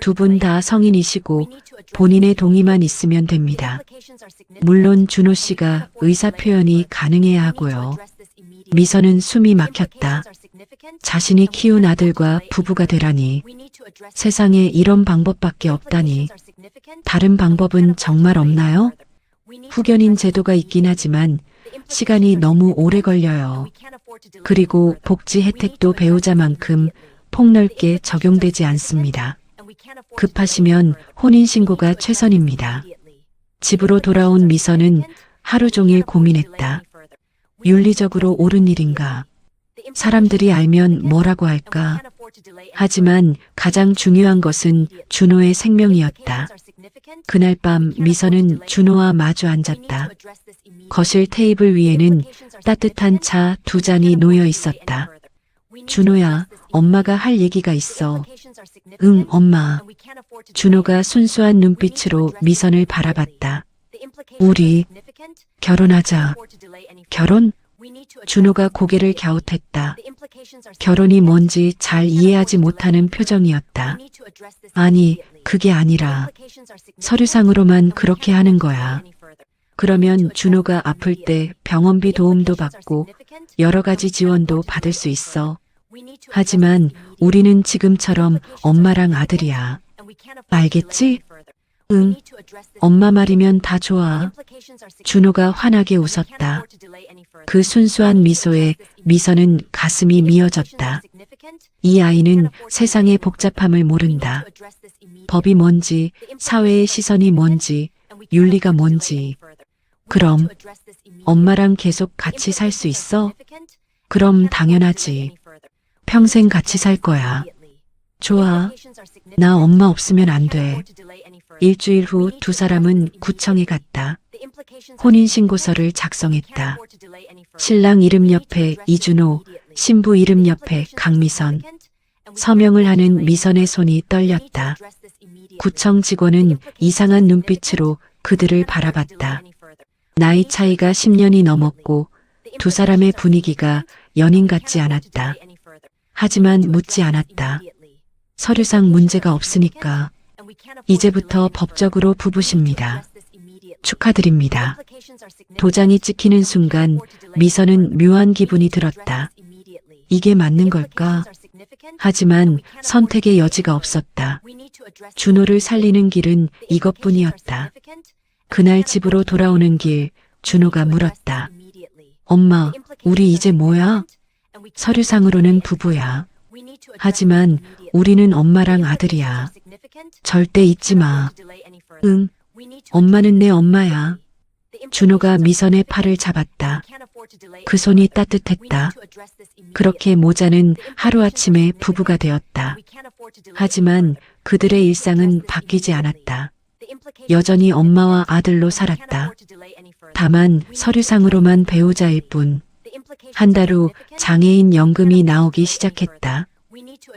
두 분 다 성인이시고 본인의 동의만 있으면 됩니다. 물론 준호 씨가 의사 표현이 가능해야 하고요. 미선은 숨이 막혔다. 자신이 키운 아들과 부부가 되라니. 세상에 이런 방법밖에 없다니. 다른 방법은 정말 없나요? 후견인 제도가 있긴 하지만 시간이 너무 오래 걸려요. 그리고 복지 혜택도 배우자만큼 폭넓게 적용되지 않습니다. 급하시면 혼인신고가 최선입니다. 집으로 돌아온 미선은 하루 종일 고민했다. 윤리적으로 옳은 일인가? 사람들이 알면 뭐라고 할까? 하지만 가장 중요한 것은 준호의 생명이었다. 그날 밤 미선은 준호와 마주 앉았다. 거실 테이블 위에는 따뜻한 차 2잔이 놓여 있었다. 준호야, 엄마가 할 얘기가 있어. 응, 엄마. 준호가 순수한 눈빛으로 미선을 바라봤다. 우리 결혼하자. 결혼? 준호가 고개를 갸웃했다. 결혼이 뭔지 잘 이해하지 못하는 표정이었다. 아니, 그게 아니라 서류상으로만 그렇게 하는 거야. 그러면 준호가 아플 때 병원비 도움도 받고 여러 가지 지원도 받을 수 있어. 하지만 우리는 지금처럼 엄마랑 아들이야. 알겠지? 응. 엄마 말이면 다 좋아. 준호가 환하게 웃었다. 그 순수한 미소에 미선은 가슴이 미어졌다. 이 아이는 세상의 복잡함을 모른다. 법이 뭔지, 사회의 시선이 뭔지, 윤리가 뭔지. 그럼 엄마랑 계속 같이 살 수 있어? 그럼 당연하지. 평생 같이 살 거야. 좋아. 나 엄마 없으면 안 돼. 일주일 후 두 사람은 구청에 갔다. 혼인신고서를 작성했다. 신랑 이름 옆에 이준호, 신부 이름 옆에 강미선. 서명을 하는 미선의 손이 떨렸다. 구청 직원은 이상한 눈빛으로 그들을 바라봤다. 나이 차이가 10년이 넘었고 두 사람의 분위기가 연인 같지 않았다. 하지만 묻지 않았다. 서류상 문제가 없으니까 이제부터 법적으로 부부십니다. 축하드립니다. 도장이 찍히는 순간 미선은 묘한 기분이 들었다. 이게 맞는 걸까? 하지만 선택의 여지가 없었다. 준호를 살리는 길은 이것뿐이었다. 그날 집으로 돌아오는 길, 준호가 물었다. 엄마, 우리 이제 뭐야? 서류상으로는 부부야. 하지만 우리는 엄마랑 아들이야. 절대 잊지 마. 응, 엄마는 내 엄마야. 준호가 미선의 팔을 잡았다. 그 손이 따뜻했다. 그렇게 모자는 하루아침에 부부가 되었다. 하지만 그들의 일상은 바뀌지 않았다. 여전히 엄마와 아들로 살았다. 다만 서류상으로만 배우자일 뿐. 한 달 후 장애인 연금이 나오기 시작했다.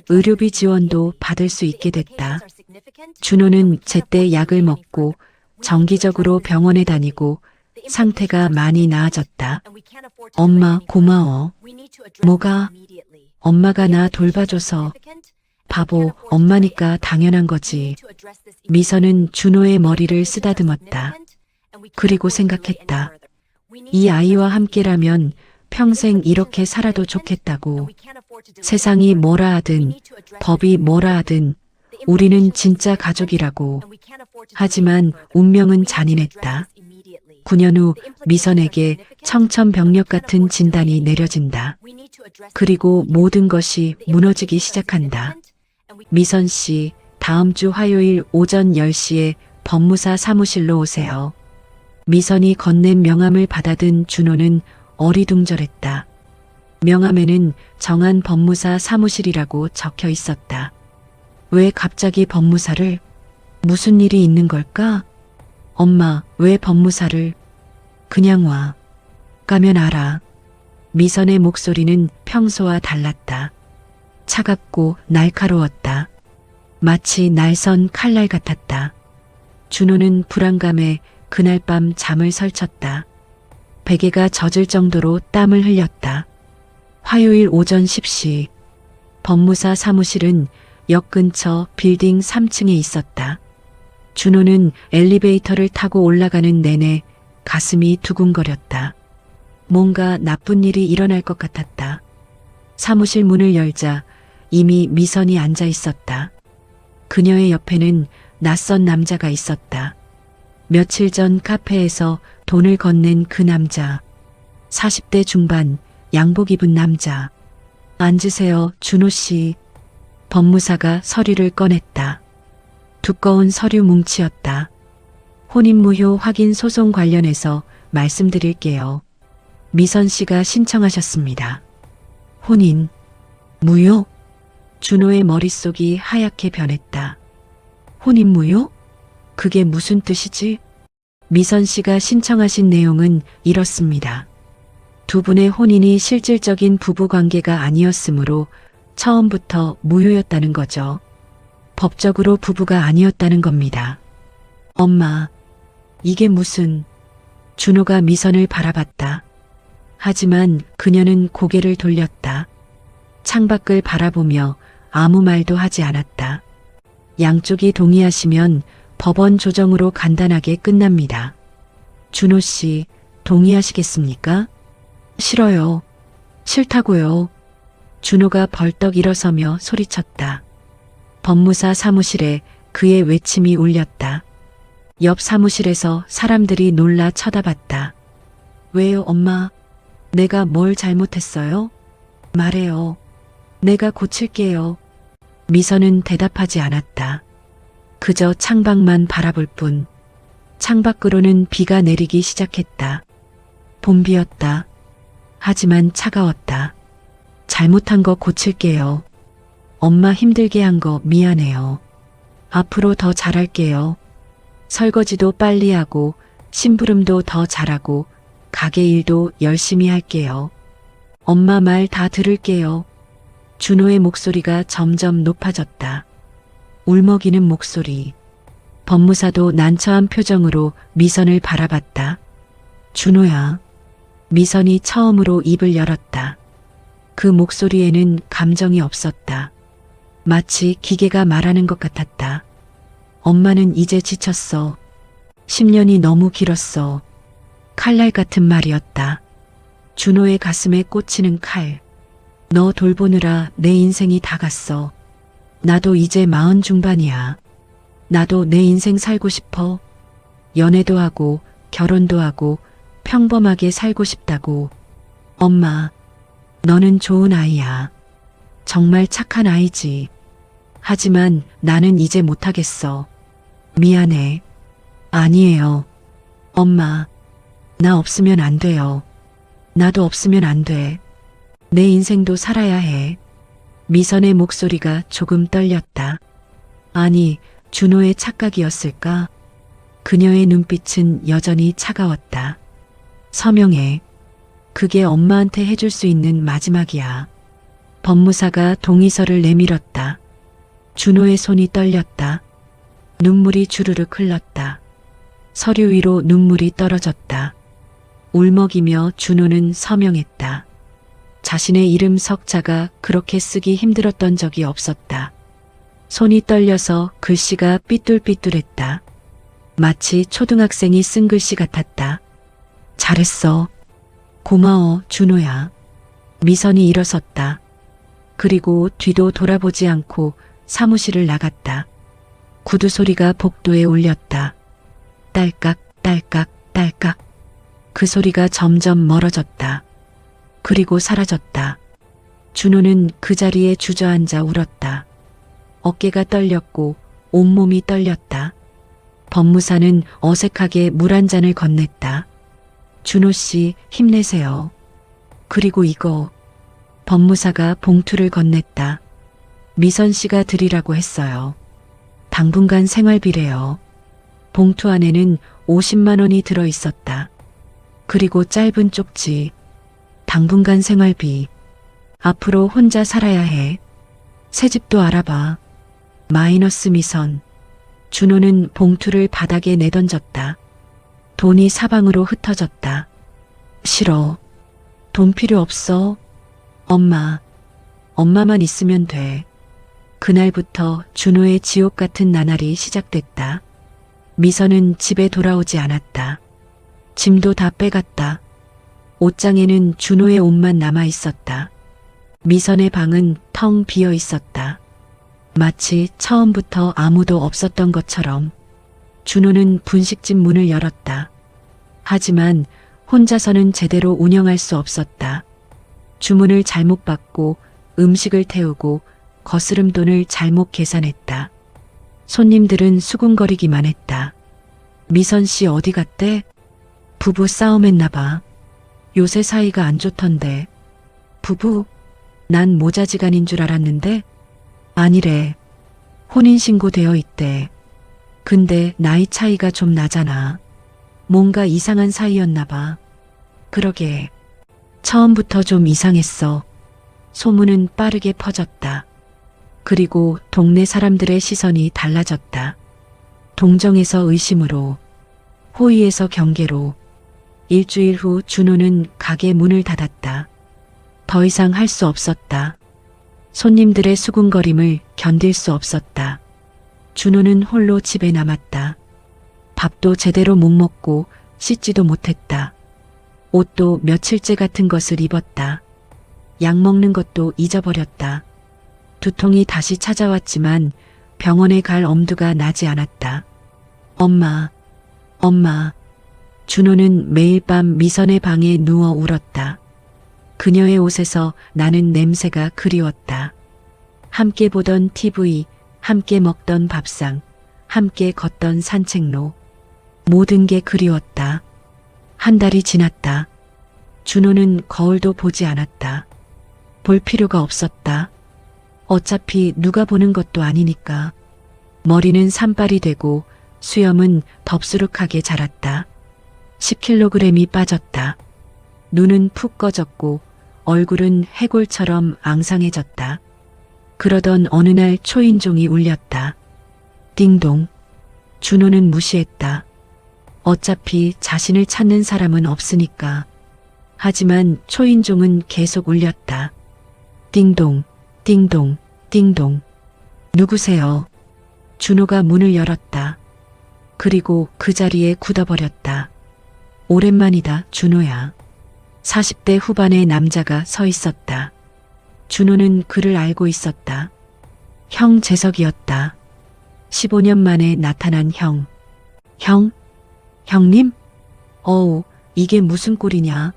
의료비 지원도 받을 수 있게 됐다. 준호는 제때 약을 먹고 정기적으로 병원에 다니고 상태가 많이 나아졌다. 엄마 고마워. 뭐가? 엄마가 나 돌봐줘서. 바보, 엄마니까 당연한 거지. 미선은 준호의 머리를 쓰다듬었다. 그리고 생각했다. 이 아이와 함께라면 평생 이렇게 살아도 좋겠다고. 세상이 뭐라 하든, 법이 뭐라 하든, 우리는 진짜 가족이라고. 하지만 운명은 잔인했다. 9년 후 미선에게 청천벽력 같은 진단이 내려진다. 그리고 모든 것이 무너지기 시작한다. 미선 씨, 다음 주 화요일 오전 10시에 법무사 사무실로 오세요. 미선이 건넨 명함을 받아든 준호는 어리둥절했다. 명함에는 정한 법무사 사무실이라고 적혀 있었다. 왜 갑자기 법무사를? 무슨 일이 있는 걸까? 엄마, 왜 법무사를? 그냥 와. 가면 알아. 미선의 목소리는 평소와 달랐다. 차갑고 날카로웠다. 마치 날선 칼날 같았다. 준호는 불안감에 그날 밤 잠을 설쳤다. 베개가 젖을 정도로 땀을 흘렸다. 화요일 오전 10시 법무사 사무실은 역 근처 빌딩 3층에 있었다. 준호는 엘리베이터를 타고 올라가는 내내 가슴이 두근거렸다. 뭔가 나쁜 일이 일어날 것 같았다. 사무실 문을 열자 이미 미선이 앉아 있었다. 그녀의 옆에는 낯선 남자가 있었다. 며칠 전 카페에서 돈을 건넨 그 남자. 40대 중반, 양복 입은 남자. 앉으세요, 준호 씨. 법무사가 서류를 꺼냈다. 두꺼운 서류 뭉치였다. 혼인무효 확인 소송 관련해서 말씀드릴게요. 미선 씨가 신청하셨습니다. 혼인, 무효? 준호의 머릿속이 하얗게 변했다. 혼인무효? 그게 무슨 뜻이지? 미선 씨가 신청하신 내용은 이렇습니다. 두 분의 혼인이 실질적인 부부관계가 아니었으므로 처음부터 무효였다는 거죠. 법적으로 부부가 아니었다는 겁니다. 엄마, 이게 무슨... 준호가 미선을 바라봤다. 하지만 그녀는 고개를 돌렸다. 창밖을 바라보며 아무 말도 하지 않았다. 양쪽이 동의하시면 법원 조정으로 간단하게 끝납니다. 준호 씨, 동의하시겠습니까? 싫어요. 싫다고요. 준호가 벌떡 일어서며 소리쳤다. 법무사 사무실에 그의 외침이 울렸다. 옆 사무실에서 사람들이 놀라 쳐다봤다. 왜요, 엄마? 내가 뭘 잘못했어요? 말해요. 내가 고칠게요. 미선은 대답하지 않았다. 그저 창밖만 바라볼 뿐. 창밖으로는 비가 내리기 시작했다. 봄비였다. 하지만 차가웠다. 잘못한 거 고칠게요. 엄마 힘들게 한 거 미안해요. 앞으로 더 잘할게요. 설거지도 빨리 하고 심부름도 더 잘하고 가게 일도 열심히 할게요. 엄마 말 다 들을게요. 준호의 목소리가 점점 높아졌다. 울먹이는 목소리. 법무사도 난처한 표정으로 미선을 바라봤다. 준호야. 미선이 처음으로 입을 열었다. 그 목소리에는 감정이 없었다. 마치 기계가 말하는 것 같았다. 엄마는 이제 지쳤어. 10년이 너무 길었어. 칼날 같은 말이었다. 준호의 가슴에 꽂히는 칼. 너 돌보느라 내 인생이 다 갔어. 나도 이제 40 중반이야. 나도 내 인생 살고 싶어. 연애도 하고 결혼도 하고 평범하게 살고 싶다고. 엄마, 너는 좋은 아이야. 정말 착한 아이지. 하지만 나는 이제 못하겠어. 미안해. 아니에요. 엄마, 나 없으면 안 돼요. 나도 없으면 안 돼. 내 인생도 살아야 해. 미선의 목소리가 조금 떨렸다. 아니, 준호의 착각이었을까? 그녀의 눈빛은 여전히 차가웠다. 서명해. 그게 엄마한테 해줄 수 있는 마지막이야. 법무사가 동의서를 내밀었다. 준호의 손이 떨렸다. 눈물이 주르륵 흘렀다. 서류 위로 눈물이 떨어졌다. 울먹이며 준호는 서명했다. 자신의 이름 석자가 그렇게 쓰기 힘들었던 적이 없었다. 손이 떨려서 글씨가 삐뚤삐뚤했다. 마치 초등학생이 쓴 글씨 같았다. 잘했어. 고마워, 준호야. 미선이 일어섰다. 그리고 뒤도 돌아보지 않고 사무실을 나갔다. 구두 소리가 복도에 울렸다. 딸깍, 딸깍, 딸깍. 그 소리가 점점 멀어졌다. 그리고 사라졌다. 준호는 그 자리에 주저앉아 울었다. 어깨가 떨렸고 온몸이 떨렸다. 법무사는 어색하게 물 한 잔을 건넸다. 준호 씨, 힘내세요. 그리고 이거. 법무사가 봉투를 건넸다. 미선 씨가 드리라고 했어요. 당분간 생활비래요. 봉투 안에는 50만 원이 들어 있었다. 그리고 짧은 쪽지. 당분간 생활비. 앞으로 혼자 살아야 해. 새 집도 알아봐. 마이너스 미선. 준호는 봉투를 바닥에 내던졌다. 돈이 사방으로 흩어졌다. 싫어. 돈 필요 없어. 엄마. 엄마만 있으면 돼. 그날부터 준호의 지옥 같은 나날이 시작됐다. 미선은 집에 돌아오지 않았다. 짐도 다 빼갔다. 옷장에는 준호의 옷만 남아 있었다. 미선의 방은 텅 비어 있었다. 마치 처음부터 아무도 없었던 것처럼. 준호는 분식집 문을 열었다. 하지만 혼자서는 제대로 운영할 수 없었다. 주문을 잘못 받고 음식을 태우고 거스름 돈을 잘못 계산했다. 손님들은 수군거리기만 했다. 미선 씨 어디 갔대? 부부 싸움했나 봐. 요새 사이가 안 좋던데. 부부? 난 모자지간인 줄 알았는데? 아니래. 혼인신고 되어 있대. 근데 나이 차이가 좀 나잖아. 뭔가 이상한 사이였나 봐. 그러게. 처음부터 좀 이상했어. 소문은 빠르게 퍼졌다. 그리고 동네 사람들의 시선이 달라졌다. 동정에서 의심으로, 호의에서 경계로, 일주일 후 준호는 가게 문을 닫았다. 더 이상 할 수 없었다. 손님들의 수군거림을 견딜 수 없었다. 준호는 홀로 집에 남았다. 밥도 제대로 못 먹고 씻지도 못했다. 옷도 며칠째 같은 것을 입었다. 약 먹는 것도 잊어버렸다. 두통이 다시 찾아왔지만 병원에 갈 엄두가 나지 않았다. 엄마, 엄마. 준호는 매일 밤 미선의 방에 누워 울었다. 그녀의 옷에서 나는 냄새가 그리웠다. 함께 보던 TV, 함께 먹던 밥상, 함께 걷던 산책로. 모든 게 그리웠다. 한 달이 지났다. 준호는 거울도 보지 않았다. 볼 필요가 없었다. 어차피 누가 보는 것도 아니니까. 머리는 산발이 되고 수염은 덥수룩하게 자랐다. 10kg이 빠졌다. 눈은 푹 꺼졌고 얼굴은 해골처럼 앙상해졌다. 그러던 어느 날 초인종이 울렸다. 띵동. 준호는 무시했다. 어차피 자신을 찾는 사람은 없으니까. 하지만 초인종은 계속 울렸다. 띵동, 띵동, 띵동. 누구세요? 준호가 문을 열었다. 그리고 그 자리에 굳어버렸다. 오랜만이다, 준호야. 40대 후반의 남자가 서 있었다. 준호는 그를 알고 있었다. 형 재석이었다. 15년 만에 나타난 형. 형? 형님? 어우, 이게 무슨 꼴이냐?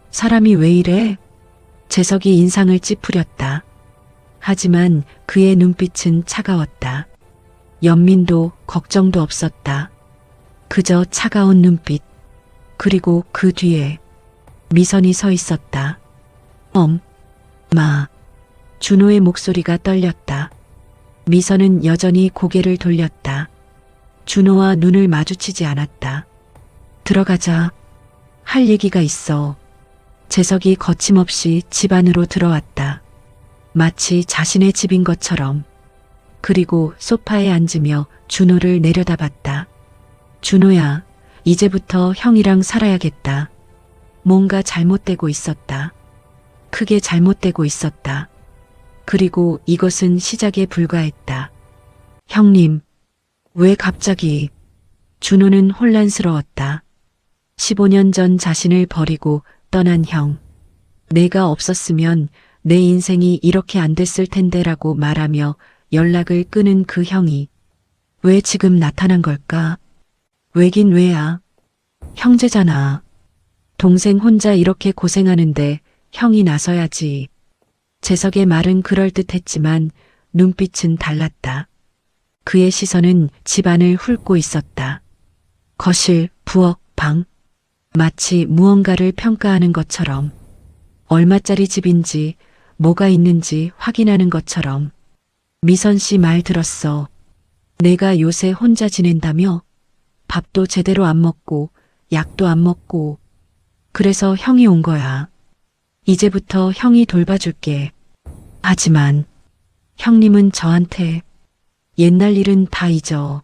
사람이 왜 이래? 재석이 인상을 찌푸렸다. 하지만 그의 눈빛은 차가웠다. 연민도 걱정도 없었다. 그저 차가운 눈빛. 그리고 그 뒤에 미선이 서 있었다. 마. 준호의 목소리가 떨렸다. 미선은 여전히 고개를 돌렸다. 준호와 눈을 마주치지 않았다. 들어가자. 할 얘기가 있어. 재석이 거침없이 집 안으로 들어왔다. 마치 자신의 집인 것처럼. 그리고 소파에 앉으며 준호를 내려다봤다. 준호야, 이제부터 형이랑 살아야겠다. 뭔가 잘못되고 있었다. 크게 잘못되고 있었다. 그리고 이것은 시작에 불과했다. 형님, 왜 갑자기? 준호는 혼란스러웠다. 15년 전 자신을 버리고 떠난 형. 내가 없었으면 내 인생이 이렇게 안 됐을 텐데라고 말하며 연락을 끊은 그 형이 왜 지금 나타난 걸까? 왜긴 왜야? 형제잖아. 동생 혼자 이렇게 고생하는데 형이 나서야지. 재석의 말은 그럴듯했지만 눈빛은 달랐다. 그의 시선은 집안을 훑고 있었다. 거실, 부엌, 방. 마치 무언가를 평가하는 것처럼. 얼마짜리 집인지, 뭐가 있는지 확인하는 것처럼. 미선 씨 말 들었어. 내가 요새 혼자 지낸다며? 밥도 제대로 안 먹고, 약도 안 먹고. 그래서 형이 온 거야. 이제부터 형이 돌봐줄게. 하지만 형님은 저한테 옛날 일은 다 잊어.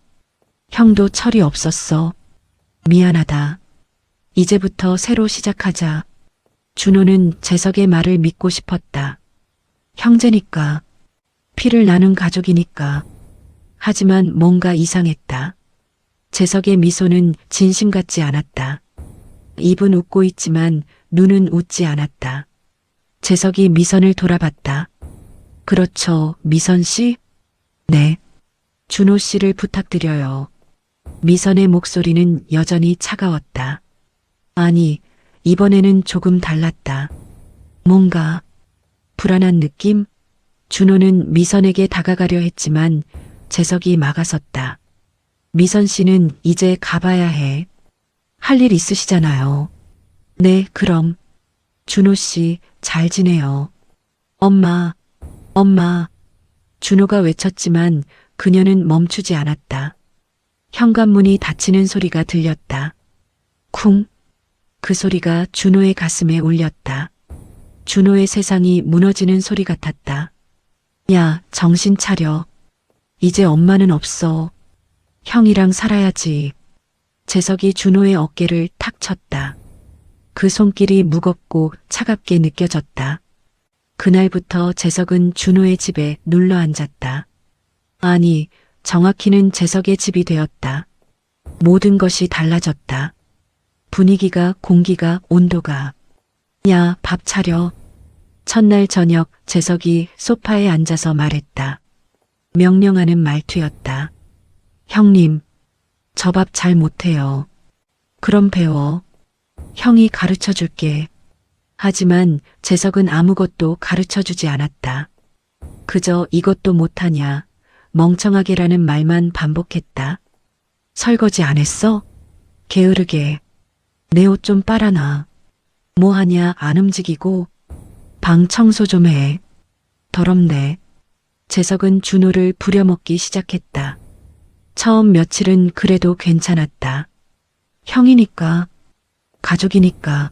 형도 철이 없었어. 미안하다. 이제부터 새로 시작하자. 준호는 재석의 말을 믿고 싶었다. 형제니까. 피를 나눈 가족이니까. 하지만 뭔가 이상했다. 재석의 미소는 진심 같지 않았다. 입은 웃고 있지만 눈은 웃지 않았다. 재석이 미선을 돌아봤다. 그렇죠, 미선 씨? 네. 준호 씨를 부탁드려요. 미선의 목소리는 여전히 차가웠다. 아니, 이번에는 조금 달랐다. 뭔가 불안한 느낌? 준호는 미선에게 다가가려 했지만 재석이 막아섰다. 미선 씨는 이제 가봐야 해. 할 일 있으시잖아요. 네, 그럼. 준호 씨, 잘 지내요. 엄마, 엄마. 준호가 외쳤지만 그녀는 멈추지 않았다. 현관문이 닫히는 소리가 들렸다. 쿵. 그 소리가 준호의 가슴에 울렸다. 준호의 세상이 무너지는 소리 같았다. 야, 정신 차려. 이제 엄마는 없어. 형이랑 살아야지. 재석이 준호의 어깨를 탁 쳤다. 그 손길이 무겁고 차갑게 느껴졌다. 그날부터 재석은 준호의 집에 눌러 앉았다. 아니, 정확히는 재석의 집이 되었다. 모든 것이 달라졌다. 분위기가, 공기가, 온도가. 야, 밥 차려. 첫날 저녁 재석이 소파에 앉아서 말했다. 명령하는 말투였다. 형님, 저 밥 잘 못해요. 그럼 배워. 형이 가르쳐 줄게. 하지만 재석은 아무것도 가르쳐 주지 않았다. 그저 이것도 못하냐, 멍청하게라는 말만 반복했다. 설거지 안 했어? 게으르게. 내 옷 좀 빨아놔. 뭐 하냐, 안 움직이고. 방 청소 좀 해. 더럽네. 재석은 준호를 부려먹기 시작했다. 처음 며칠은 그래도 괜찮았다. 형이니까, 가족이니까.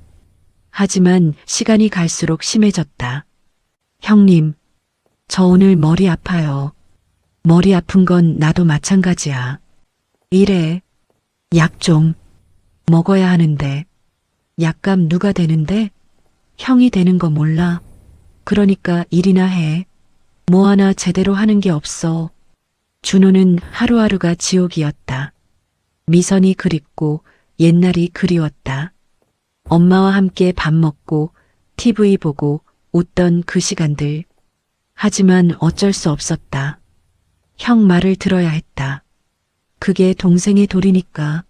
하지만 시간이 갈수록 심해졌다. 형님, 저 오늘 머리 아파요. 머리 아픈 건 나도 마찬가지야. 이래. 약 좀 먹어야 하는데. 약값 누가 되는데? 형이 되는 거 몰라. 그러니까 일이나 해. 뭐 하나 제대로 하는 게 없어. 준호는 하루하루가 지옥이었다. 미선이 그립고 옛날이 그리웠다. 엄마와 함께 밥 먹고 TV 보고 웃던 그 시간들. 하지만 어쩔 수 없었다. 형 말을 들어야 했다. 그게 동생의 도리니까.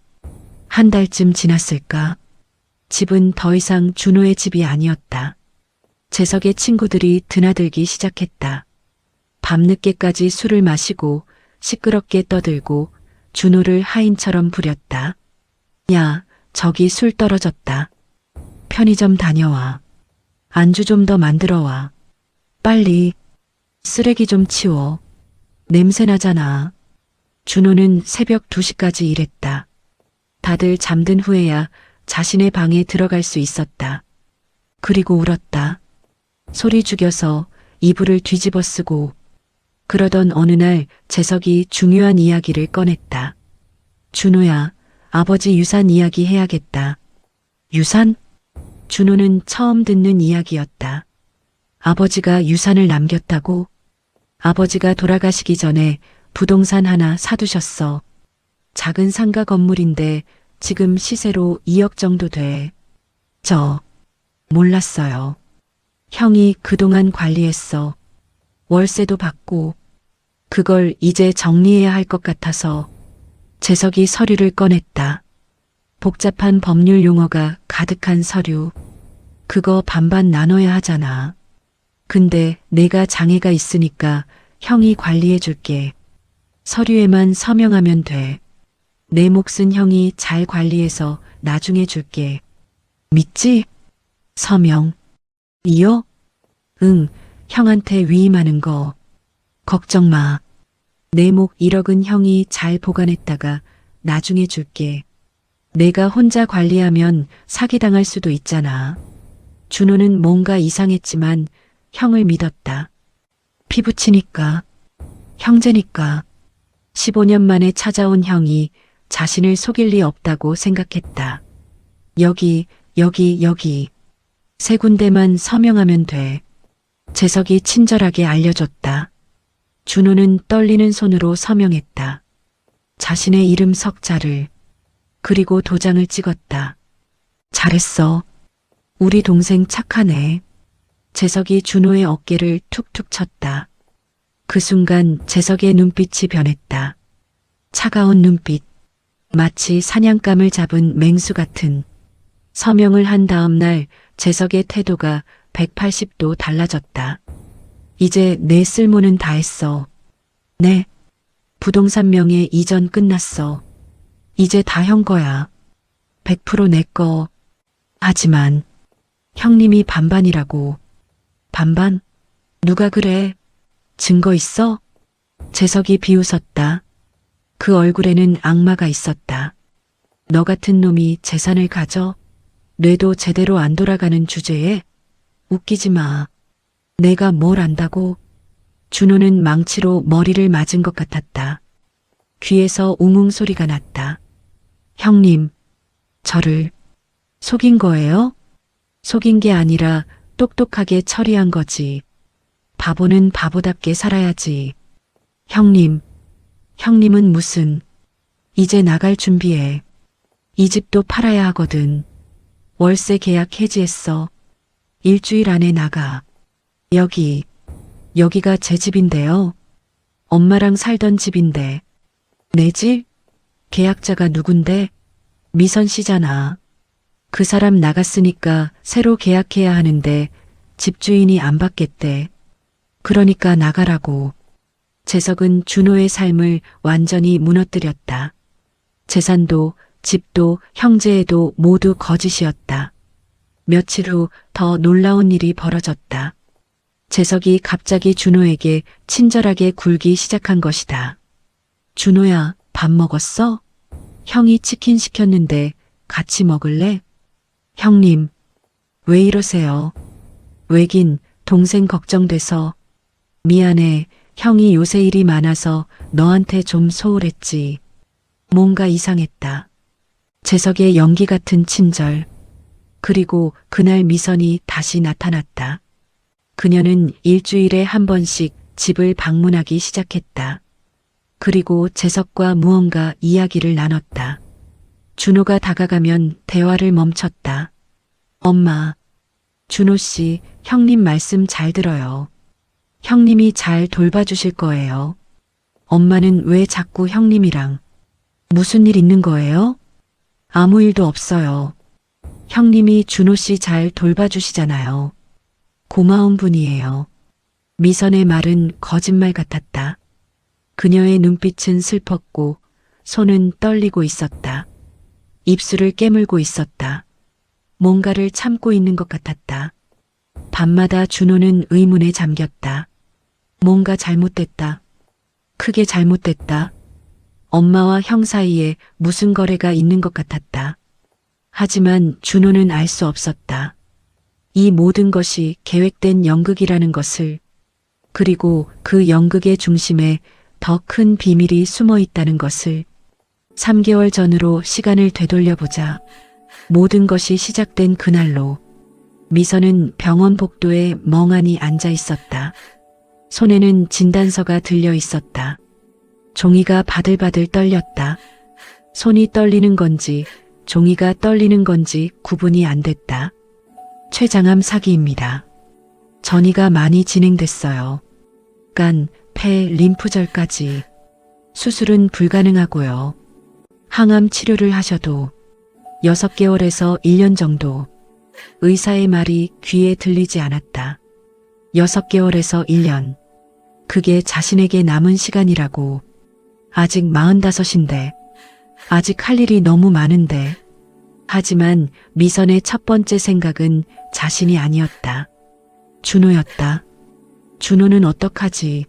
한 달쯤 지났을까? 집은 더 이상 준호의 집이 아니었다. 재석의 친구들이 드나들기 시작했다. 밤늦게까지 술을 마시고 시끄럽게 떠들고 준호를 하인처럼 부렸다. 야, 저기 술 떨어졌다. 편의점 다녀와. 안주 좀 더 만들어 와. 빨리. 쓰레기 좀 치워. 냄새 나잖아. 준호는 새벽 2시까지 일했다. 다들 잠든 후에야 자신의 방에 들어갈 수 있었다. 그리고 울었다. 소리 죽여서 이불을 뒤집어 쓰고. 그러던 어느 날 재석이 중요한 이야기를 꺼냈다. 준호야, 아버지 유산 이야기 해야겠다. 유산? 준호는 처음 듣는 이야기였다. 아버지가 유산을 남겼다고? 아버지가 돌아가시기 전에 부동산 하나 사두셨어. 작은 상가 건물인데 지금 시세로 2억 정도 돼. 몰랐어요. 형이 그동안 관리했어. 월세도 받고. 그걸 이제 정리해야 할 것 같아서. 재석이 서류를 꺼냈다. 복잡한 법률 용어가 가득한 서류. 그거 반반 나눠야 하잖아. 근데 내가 장애가 있으니까 형이 관리해 줄게. 서류에만 서명하면 돼. 내 몫은 형이 잘 관리해서 나중에 줄게. 믿지? 서명. 2억? 응, 형한테 위임하는 거. 걱정 마. 내 목 1억은 형이 잘 보관했다가 나중에 줄게. 내가 혼자 관리하면 사기당할 수도 있잖아. 준호는 뭔가 이상했지만 형을 믿었다. 피부치니까, 형제니까. 15년 만에 찾아온 형이 자신을 속일 리 없다고 생각했다. 여기. 세 군데만 서명하면 돼. 재석이 친절하게 알려줬다. 준호는 떨리는 손으로 서명했다. 자신의 이름 석자를. 그리고 도장을 찍었다. 잘했어. 우리 동생 착하네. 재석이 준호의 어깨를 툭툭 쳤다. 그 순간 재석의 눈빛이 변했다. 차가운 눈빛. 마치 사냥감을 잡은 맹수 같은. 서명을 한 다음 날 재석의 태도가 180도 달라졌다. 이제 내 쓸모는 다 했어. 네. 부동산 명의 이전 끝났어. 이제 다 형 거야. 100% 내 거. 하지만 형님이 반반이라고. 반반? 누가 그래? 증거 있어? 재석이 비웃었다. 그 얼굴에는 악마가 있었다. 너 같은 놈이 재산을 가져? 뇌도 제대로 안 돌아가는 주제에? 웃기지 마. 내가 뭘 안다고? 준호는 망치로 머리를 맞은 것 같았다. 귀에서 웅웅 소리가 났다. 형님, 저를 속인 거예요? 속인 게 아니라 똑똑하게 처리한 거지. 바보는 바보답게 살아야지. 형님은 무슨, 이제 나갈 준비해. 이 집도 팔아야 하거든. 월세 계약 해지했어. 일주일 안에 나가. 여기가 제 집인데요. 엄마랑 살던 집인데. 내 집? 계약자가 누군데? 미선 씨잖아. 그 사람 나갔으니까 새로 계약해야 하는데 집주인이 안 받겠대. 그러니까 나가라고. 재석은 준호의 삶을 완전히 무너뜨렸다. 재산도 집도 형제에도 모두 거짓이었다. 며칠 후 더 놀라운 일이 벌어졌다. 재석이 갑자기 준호에게 친절하게 굴기 시작한 것이다. 준호야, 밥 먹었어? 형이 치킨 시켰는데 같이 먹을래? 형님, 왜 이러세요? 왜긴 동생 걱정돼서. 미안해, 형이 요새 일이 많아서 너한테 좀 소홀했지. 뭔가 이상했다. 재석의 연기 같은 친절. 그리고 그날 미선이 다시 나타났다. 그녀는 일주일에 한 번씩 집을 방문하기 시작했다. 그리고 재석과 무언가 이야기를 나눴다. 준호가 다가가면 대화를 멈췄다. 엄마, 준호 씨, 형님 말씀 잘 들어요. 형님이 잘 돌봐주실 거예요. 엄마는 왜 자꾸 형님이랑 무슨 일 있는 거예요? 아무 일도 없어요. 형님이 준호 씨 잘 돌봐주시잖아요. 고마운 분이에요. 미선의 말은 거짓말 같았다. 그녀의 눈빛은 슬펐고 손은 떨리고 있었다. 입술을 깨물고 있었다. 뭔가를 참고 있는 것 같았다. 밤마다 준호는 의문에 잠겼다. 뭔가 잘못됐다. 크게 잘못됐다. 엄마와 형 사이에 무슨 거래가 있는 것 같았다. 하지만 준호는 알 수 없었다. 이 모든 것이 계획된 연극이라는 것을, 그리고 그 연극의 중심에 더 큰 비밀이 숨어 있다는 것을. 3개월 전으로 시간을 되돌려보자. 모든 것이 시작된 그날로 미선은 병원 복도에 멍하니 앉아 있었다. 손에는 진단서가 들려 있었다. 종이가 바들바들 떨렸다. 손이 떨리는 건지 종이가 떨리는 건지 구분이 안 됐다. 췌장암 사기입니다. 전이가 많이 진행됐어요. 간, 폐, 림프절까지. 수술은 불가능하고요. 항암 치료를 하셔도 6개월에서 1년 정도. 의사의 말이 귀에 들리지 않았다. 6개월에서 1년. 그게 자신에게 남은 시간이라고. 아직 45인데. 아직 할 일이 너무 많은데. 하지만 미선의 첫 번째 생각은 자신이 아니었다. 준호였다. 준호는 어떡하지?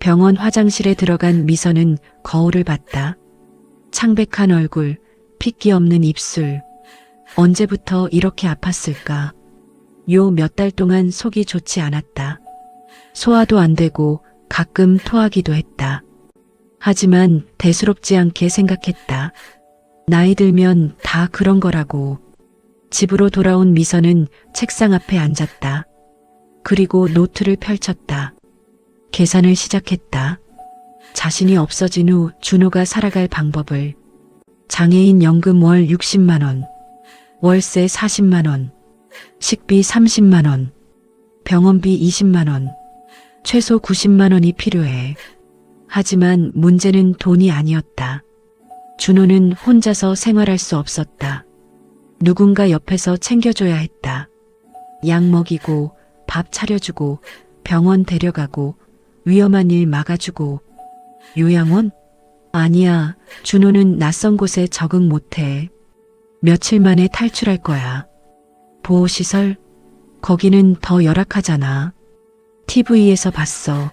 병원 화장실에 들어간 미선은 거울을 봤다. 창백한 얼굴, 핏기 없는 입술. 언제부터 이렇게 아팠을까? 요 몇 달 동안 속이 좋지 않았다. 소화도 안 되고 가끔 토하기도 했다. 하지만 대수롭지 않게 생각했다. 나이 들면 다 그런 거라고. 집으로 돌아온 미선은 책상 앞에 앉았다. 그리고 노트를 펼쳤다. 계산을 시작했다. 자신이 없어진 후 준호가 살아갈 방법을. 장애인 연금 월 60만 원, 월세 40만 원, 식비 30만 원, 병원비 20만 원, 최소 90만 원이 필요해. 하지만 문제는 돈이 아니었다. 준호는 혼자서 생활할 수 없었다. 누군가 옆에서 챙겨줘야 했다. 약 먹이고, 밥 차려주고, 병원 데려가고, 위험한 일 막아주고. 요양원? 아니야, 준호는 낯선 곳에 적응 못해. 며칠 만에 탈출할 거야. 보호시설? 거기는 더 열악하잖아. TV에서 봤어.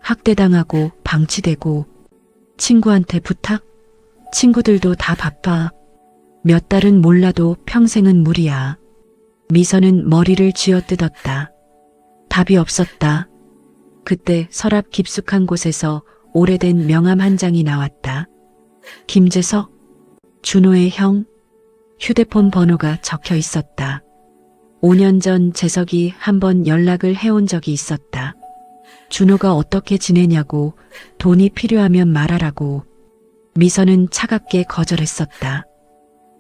학대당하고 방치되고. 친구한테 부탁? 친구들도 다 바빠. 몇 달은 몰라도 평생은 무리야. 미선은 머리를 쥐어뜯었다. 답이 없었다. 그때 서랍 깊숙한 곳에서 오래된 명함 한 장이 나왔다. 김재석, 준호의 형, 휴대폰 번호가 적혀 있었다. 5년 전 재석이 한번 연락을 해온 적이 있었다. 준호가 어떻게 지내냐고, 돈이 필요하면 말하라고. 미선은 차갑게 거절했었다.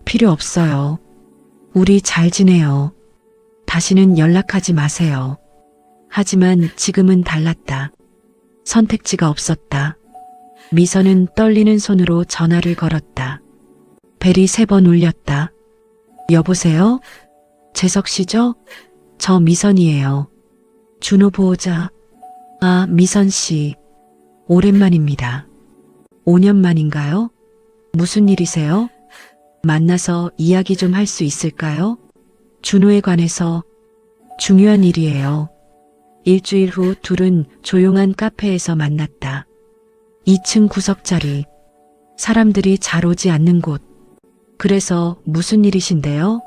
필요 없어요. 우리 잘 지내요. 다시는 연락하지 마세요. 하지만 지금은 달랐다. 선택지가 없었다. 미선은 떨리는 손으로 전화를 걸었다. 벨이 3번 울렸다. 여보세요? 재석 씨죠? 저 미선이에요. 준호 보호자. 아, 미선 씨. 오랜만입니다. 5년 만인가요? 무슨 일이세요? 만나서 이야기 좀 할 수 있을까요? 준호에 관해서 중요한 일이에요. 일주일 후 둘은 조용한 카페에서 만났다. 2층 구석자리. 사람들이 잘 오지 않는 곳. 그래서 무슨 일이신데요?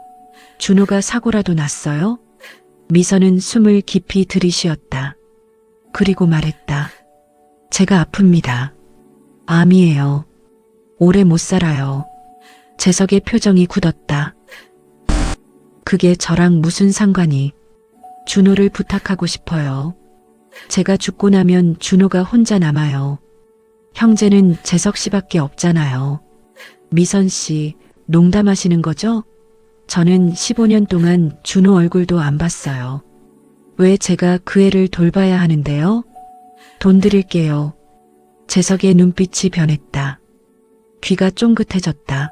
준호가 사고라도 났어요? 미선은 숨을 깊이 들이쉬었다. 그리고 말했다. 제가 아픕니다. 암이에요. 오래 못 살아요. 재석의 표정이 굳었다. 그게 저랑 무슨 상관이? 준호를 부탁하고 싶어요. 제가 죽고 나면 준호가 혼자 남아요. 형제는 재석 씨밖에 없잖아요. 미선 씨, 농담하시는 거죠? 저는 15년 동안 준호 얼굴도 안 봤어요. 왜 제가 그 애를 돌봐야 하는데요? 돈 드릴게요. 재석의 눈빛이 변했다. 귀가 쫑긋해졌다.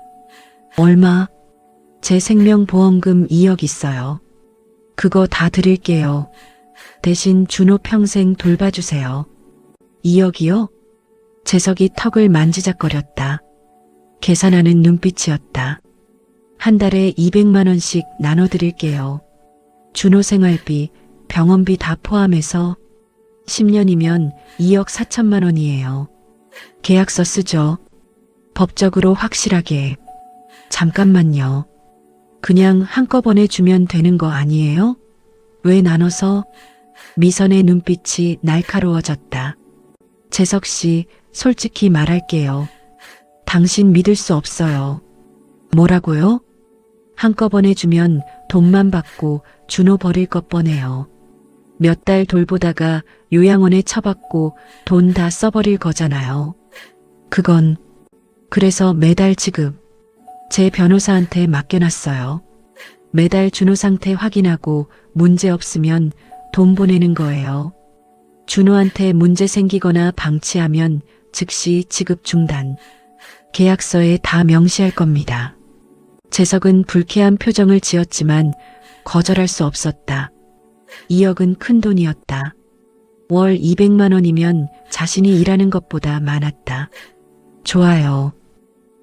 얼마? 제 생명보험금 2억 있어요. 그거 다 드릴게요. 대신 준호 평생 돌봐주세요. 2억이요? 재석이 턱을 만지작거렸다. 계산하는 눈빛이었다. 한 달에 200만 원씩 나눠드릴게요. 준호 생활비, 병원비 다 포함해서 10년이면 2억 4천만 원이에요. 계약서 쓰죠. 법적으로 확실하게. 잠깐만요. 그냥 한꺼번에 주면 되는 거 아니에요? 왜 나눠서? 미선의 눈빛이 날카로워졌다. 재석 씨, 솔직히 말할게요. 당신 믿을 수 없어요. 뭐라고요? 한꺼번에 주면 돈만 받고 준호 버릴 것 뻔해요. 몇 달 돌보다가 요양원에 처박고 돈 다 써버릴 거잖아요. 그건 그래서 매달 지급. 제 변호사한테 맡겨놨어요. 매달 준호 상태 확인하고 문제 없으면 돈 보내는 거예요. 준호한테 문제 생기거나 방치하면 즉시 지급 중단. 계약서에 다 명시할 겁니다. 재석은 불쾌한 표정을 지었지만 거절할 수 없었다. 2억은 큰 돈이었다. 월 200만 원이면 자신이 일하는 것보다 많았다. 좋아요.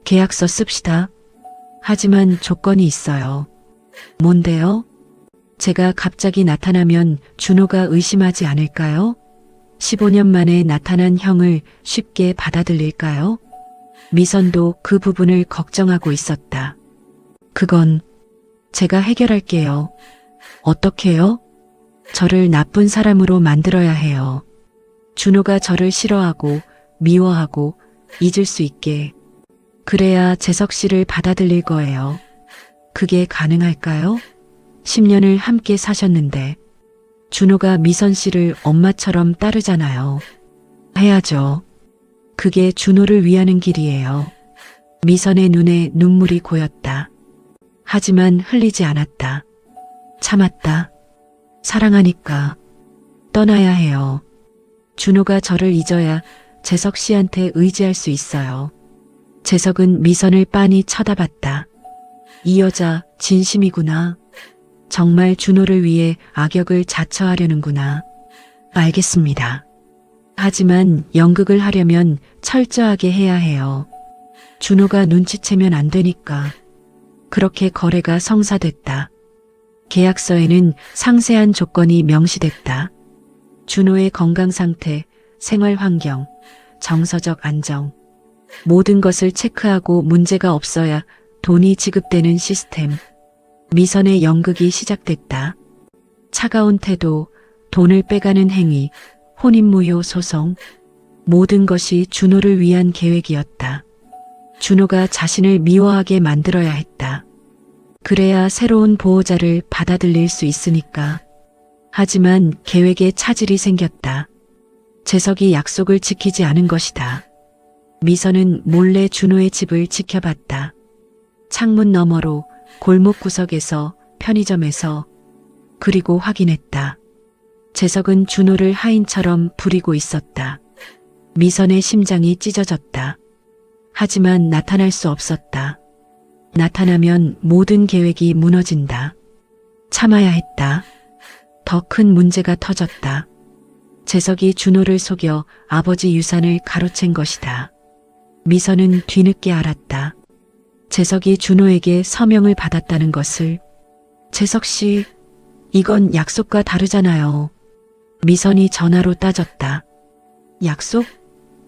계약서 씁시다. 하지만 조건이 있어요. 뭔데요? 제가 갑자기 나타나면 준호가 의심하지 않을까요? 15년 만에 나타난 형을 쉽게 받아들일까요? 미선도 그 부분을 걱정하고 있었다. 그건 제가 해결할게요. 어떻게요? 저를 나쁜 사람으로 만들어야 해요. 준호가 저를 싫어하고 미워하고 잊을 수 있게. 그래야 재석 씨를 받아들일 거예요. 그게 가능할까요? 10년을 함께 사셨는데 준호가 미선 씨를 엄마처럼 따르잖아요. 해야죠. 그게 준호를 위하는 길이에요. 미선의 눈에 눈물이 고였다. 하지만 흘리지 않았다. 참았다. 사랑하니까 떠나야 해요. 준호가 저를 잊어야 재석 씨한테 의지할 수 있어요. 재석은 미선을 빤히 쳐다봤다. 이 여자 진심이구나. 정말 준호를 위해 악역을 자처하려는구나. 알겠습니다. 하지만 연극을 하려면 철저하게 해야 해요. 준호가 눈치채면 안 되니까. 그렇게 거래가 성사됐다. 계약서에는 상세한 조건이 명시됐다. 준호의 건강 상태, 생활 환경, 정서적 안정. 모든 것을 체크하고 문제가 없어야 돈이 지급되는 시스템. 미선의 연극이 시작됐다. 차가운 태도, 돈을 빼가는 행위, 혼인무효 소송. 모든 것이 준호를 위한 계획이었다. 준호가 자신을 미워하게 만들어야 했다. 그래야 새로운 보호자를 받아들일 수 있으니까. 하지만 계획에 차질이 생겼다. 재석이 약속을 지키지 않은 것이다. 미선은 몰래 준호의 집을 지켜봤다. 창문 너머로, 골목 구석에서, 편의점에서, 그리고 확인했다. 재석은 준호를 하인처럼 부리고 있었다. 미선의 심장이 찢어졌다. 하지만 나타날 수 없었다. 나타나면 모든 계획이 무너진다. 참아야 했다. 더 큰 문제가 터졌다. 재석이 준호를 속여 아버지 유산을 가로챈 것이다. 미선은 뒤늦게 알았다. 재석이 준호에게 서명을 받았다는 것을. 재석 씨, 이건 약속과 다르잖아요. 미선이 전화로 따졌다. 약속?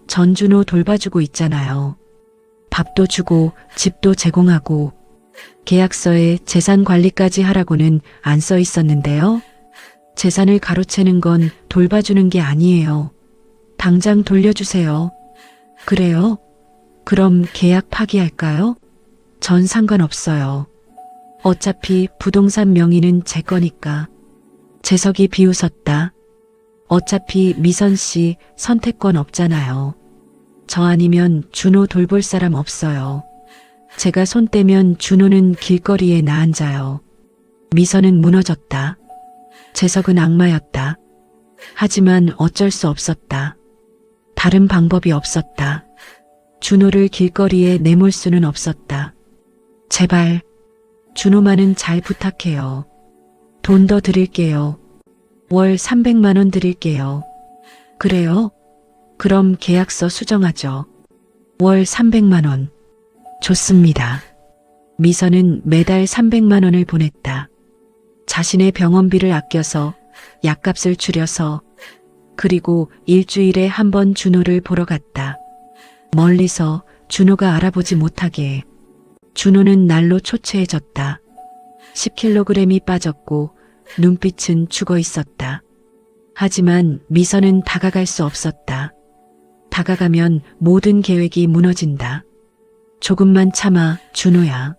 전준호 돌봐주고 있잖아요. 밥도 주고 집도 제공하고 계약서에 재산 관리까지 하라고는 안 써 있었는데요. 재산을 가로채는 건 돌봐주는 게 아니에요. 당장 돌려주세요. 그래요? 그럼 계약 파기할까요? 전 상관없어요. 어차피 부동산 명의는 제 거니까. 재석이 비웃었다. 어차피 미선 씨 선택권 없잖아요. 저 아니면 준호 돌볼 사람 없어요. 제가 손 떼면 준호는 길거리에 나앉아요. 미선은 무너졌다. 재석은 악마였다. 하지만 어쩔 수 없었다. 다른 방법이 없었다. 준호를 길거리에 내몰 수는 없었다. 제발, 준호만은 잘 부탁해요. 돈 더 드릴게요. 월 300만 원 드릴게요. 그래요? 그럼 계약서 수정하죠. 월 300만 원. 좋습니다. 미선은 매달 300만 원을 보냈다. 자신의 병원비를 아껴서, 약값을 줄여서, 그리고 일주일에 한 번 준호를 보러 갔다. 멀리서 준호가 알아보지 못하게. 준호는 날로 초췌해졌다. 10kg이 빠졌고 눈빛은 죽어 있었다. 하지만 미선은 다가갈 수 없었다. 다가가면 모든 계획이 무너진다. 조금만 참아, 준호야.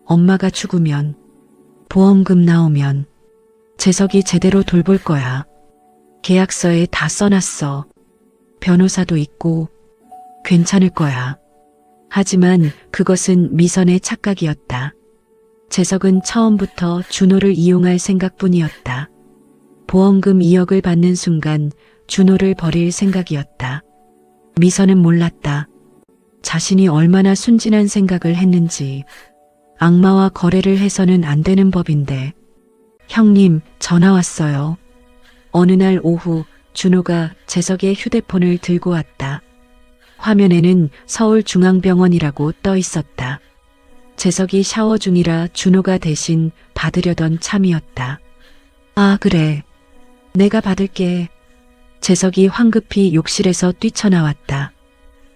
엄마가 죽으면, 보험금 나오면, 재석이 제대로 돌볼 거야. 계약서에 다 써놨어. 변호사도 있고, 괜찮을 거야. 하지만 그것은 미선의 착각이었다. 재석은 처음부터 준호를 이용할 생각뿐이었다. 보험금 2억을 받는 순간 준호를 버릴 생각이었다. 미선은 몰랐다. 자신이 얼마나 순진한 생각을 했는지. 악마와 거래를 해서는 안 되는 법인데. 형님, 전화 왔어요. 어느 날 오후 준호가 재석의 휴대폰을 들고 왔다. 화면에는 서울중앙병원이라고 떠 있었다. 재석이 샤워 중이라 준호가 대신 받으려던 참이었다. 아, 그래. 내가 받을게. 재석이 황급히 욕실에서 뛰쳐나왔다.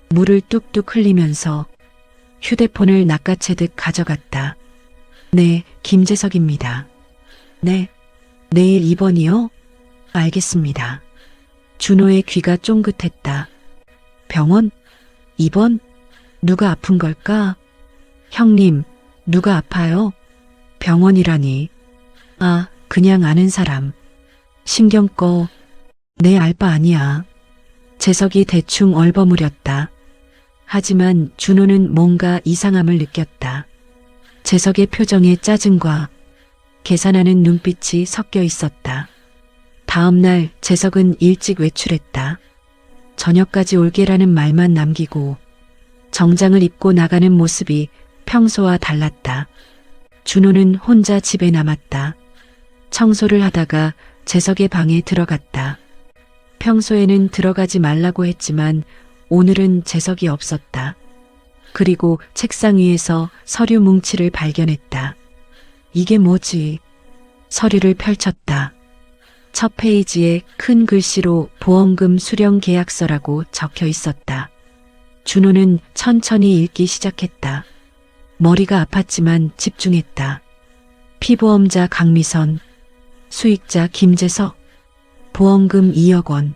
물을 뚝뚝 흘리면서 휴대폰을 낚아채듯 가져갔다. 네, 김재석입니다. 네, 내일 입원이요? 알겠습니다. 준호의 귀가 쫑긋했다. 병원? 입원? 누가 아픈 걸까? 형님, 누가 아파요? 병원이라니. 아, 그냥 아는 사람. 신경 꺼. 내 알 바 아니야. 재석이 대충 얼버무렸다. 하지만 준호는 뭔가 이상함을 느꼈다. 재석의 표정에 짜증과 계산하는 눈빛이 섞여 있었다. 다음 날 재석은 일찍 외출했다. 저녁까지 올게라는 말만 남기고 정장을 입고 나가는 모습이 평소와 달랐다. 준호는 혼자 집에 남았다. 청소를 하다가 재석의 방에 들어갔다. 평소에는 들어가지 말라고 했지만 오늘은 재석이 없었다. 그리고 책상 위에서 서류 뭉치를 발견했다. 이게 뭐지? 서류를 펼쳤다. 첫 페이지에 큰 글씨로 보험금 수령 계약서라고 적혀 있었다. 준호는 천천히 읽기 시작했다. 머리가 아팠지만 집중했다. 피보험자 강미선, 수익자 김재석, 보험금 2억 원.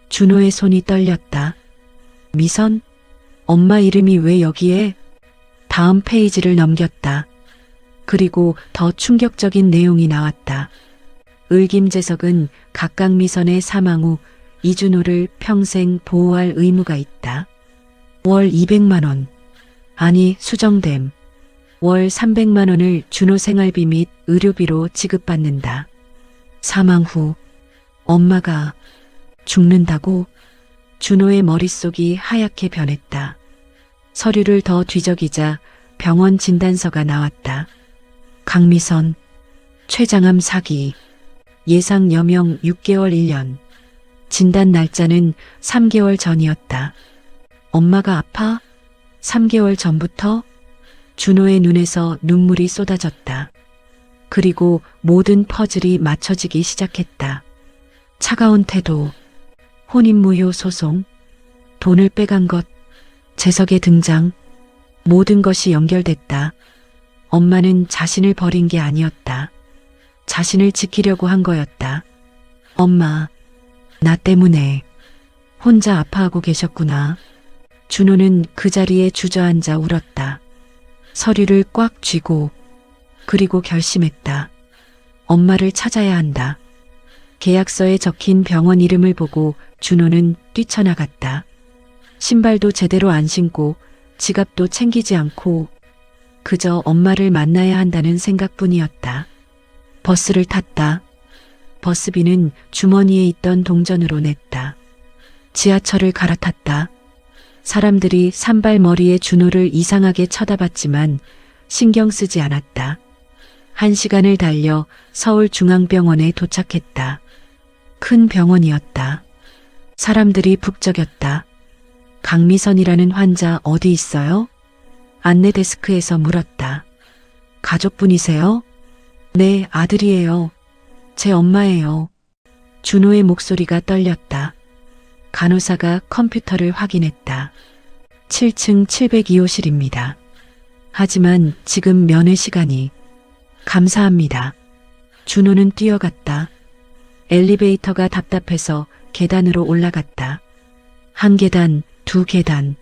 준호의 손이 떨렸다. 미선? 엄마 이름이 왜 여기에? 다음 페이지를 넘겼다. 그리고 더 충격적인 내용이 나왔다. 을김재석은 각각미선의 사망 후 이준호를 평생 보호할 의무가 있다. 월 200만 원. 아니, 수정됨. 월 300만 원을 준호 생활비 및 의료비로 지급받는다. 사망 후 엄마가 죽는다고? 준호의 머릿속이 하얗게 변했다. 서류를 더 뒤적이자 병원 진단서가 나왔다. 강미선, 췌장암 사기, 예상 여명 6개월 1년. 진단 날짜는 3개월 전이었다. 엄마가 아파? 3개월 전부터? 준호의 눈에서 눈물이 쏟아졌다. 그리고 모든 퍼즐이 맞춰지기 시작했다. 차가운 태도, 혼인무효 소송, 돈을 빼간 것, 재석의 등장, 모든 것이 연결됐다. 엄마는 자신을 버린 게 아니었다. 자신을 지키려고 한 거였다. 엄마, 나 때문에 혼자 아파하고 계셨구나. 준호는 그 자리에 주저앉아 울었다. 서류를 꽉 쥐고 그리고 결심했다. 엄마를 찾아야 한다. 계약서에 적힌 병원 이름을 보고 준호는 뛰쳐나갔다. 신발도 제대로 안 신고 지갑도 챙기지 않고 그저 엄마를 만나야 한다는 생각뿐이었다. 버스를 탔다. 버스비는 주머니에 있던 동전으로 냈다. 지하철을 갈아탔다. 사람들이 산발머리에 준호를 이상하게 쳐다봤지만 신경 쓰지 않았다. 1시간을 달려 서울중앙병원에 도착했다. 큰 병원이었다. 사람들이 북적였다. 강미선이라는 환자 어디 있어요? 안내 데스크에서 물었다. 가족분이세요? 네, 아들이에요. 제 엄마예요. 준호의 목소리가 떨렸다. 간호사가 컴퓨터를 확인했다. 7층 702호실입니다. 하지만 지금 면회 시간이. 감사합니다. 준호는 뛰어갔다. 엘리베이터가 답답해서 계단으로 올라갔다. 1계단, 2계단.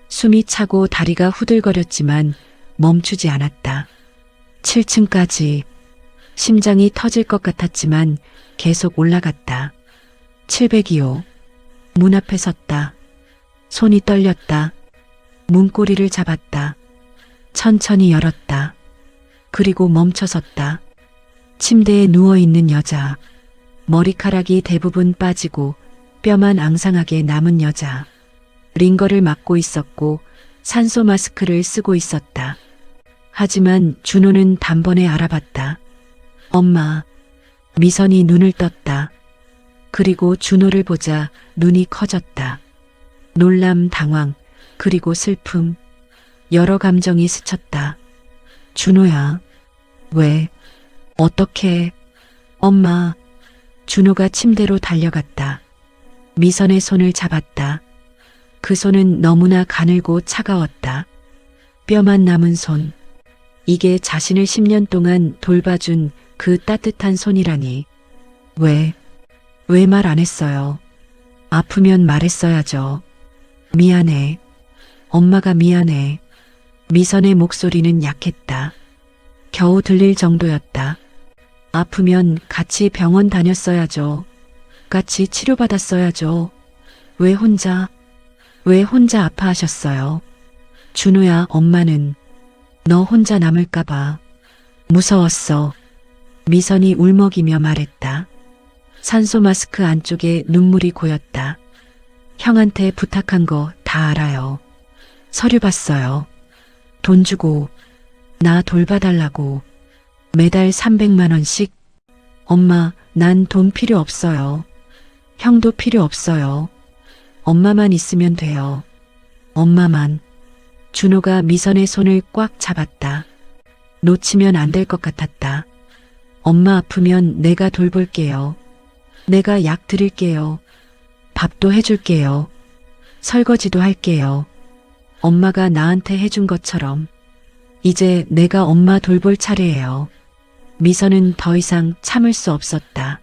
숨이 차고 다리가 후들거렸지만 멈추지 않았다. 7층까지. 심장이 터질 것 같았지만 계속 올라갔다. 702호. 문 앞에 섰다. 손이 떨렸다. 문고리를 잡았다. 천천히 열었다. 그리고 멈춰섰다. 침대에 누워있는 여자. 머리카락이 대부분 빠지고 뼈만 앙상하게 남은 여자. 링거를 맞고 있었고 산소 마스크를 쓰고 있었다. 하지만 준호는 단번에 알아봤다. 엄마. 미선이 눈을 떴다. 그리고 준호를 보자 눈이 커졌다. 놀람, 당황, 그리고 슬픔. 여러 감정이 스쳤다. 준호야. 왜? 어떻게? 엄마. 준호가 침대로 달려갔다. 미선의 손을 잡았다. 그 손은 너무나 가늘고 차가웠다. 뼈만 남은 손. 이게 자신을 10년 동안 돌봐준 그 따뜻한 손이라니. 왜 말 안 했어요? 아프면 말했어야죠. 미안해. 엄마가 미안해. 미선의 목소리는 약했다. 겨우 들릴 정도였다. 아프면 같이 병원 다녔어야죠. 같이 치료받았어야죠. 왜 혼자 아파하셨어요? 준호야, 엄마는 너 혼자 남을까봐 무서웠어. 미선이 울먹이며 말했다. 산소 마스크 안쪽에 눈물이 고였다. 형한테 부탁한 거 다 알아요. 서류 봤어요. 돈 주고 나 돌봐달라고. 매달 300만 원씩. 엄마, 난 돈 필요 없어요. 형도 필요 없어요. 엄마만 있으면 돼요. 엄마만. 준호가 미선의 손을 꽉 잡았다. 놓치면 안 될 것 같았다. 엄마 아프면 내가 돌볼게요. 내가 약 드릴게요. 밥도 해줄게요. 설거지도 할게요. 엄마가 나한테 해준 것처럼. 이제 내가 엄마 돌볼 차례예요. 미선은 더 이상 참을 수 없었다.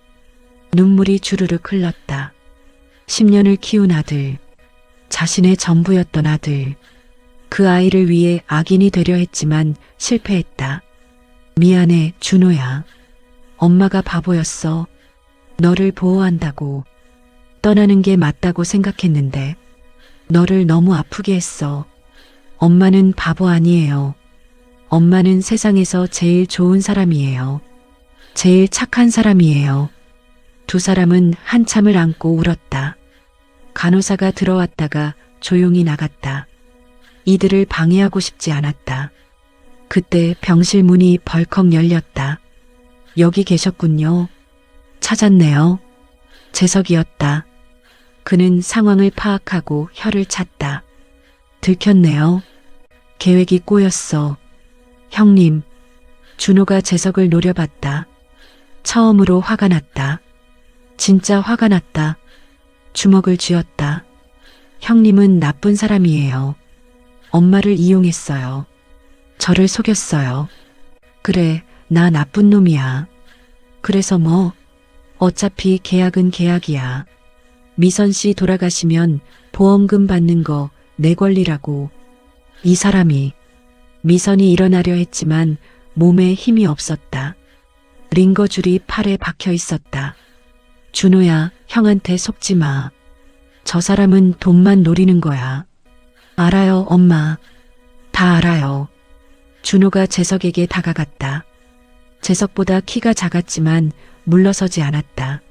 눈물이 주르륵 흘렀다. 10년을 키운 아들, 자신의 전부였던 아들. 그 아이를 위해 악인이 되려 했지만 실패했다. 미안해, 준호야. 엄마가 바보였어. 너를 보호한다고. 떠나는 게 맞다고 생각했는데 너를 너무 아프게 했어. 엄마는 바보 아니에요. 엄마는 세상에서 제일 좋은 사람이에요. 제일 착한 사람이에요. 두 사람은 한참을 안고 울었다. 간호사가 들어왔다가 조용히 나갔다. 이들을 방해하고 싶지 않았다. 그때 병실 문이 벌컥 열렸다. 여기 계셨군요. 찾았네요. 재석이었다. 그는 상황을 파악하고 혀를 찼다. 들켰네요. 계획이 꼬였어. 형님, 준호가 재석을 노려봤다. 처음으로 화가 났다. 진짜 화가 났다. 주먹을 쥐었다. 형님은 나쁜 사람이에요. 엄마를 이용했어요. 저를 속였어요. 그래, 나 나쁜 놈이야. 그래서 뭐? 어차피 계약은 계약이야. 미선 씨 돌아가시면 보험금 받는 거 내 권리라고. 이 사람이 미선이 일어나려 했지만 몸에 힘이 없었다. 링거줄이 팔에 박혀 있었다. 준호야, 형한테 속지 마. 저 사람은 돈만 노리는 거야. 알아요, 엄마. 다 알아요. 준호가 재석에게 다가갔다. 재석보다 키가 작았지만 물러서지 않았다.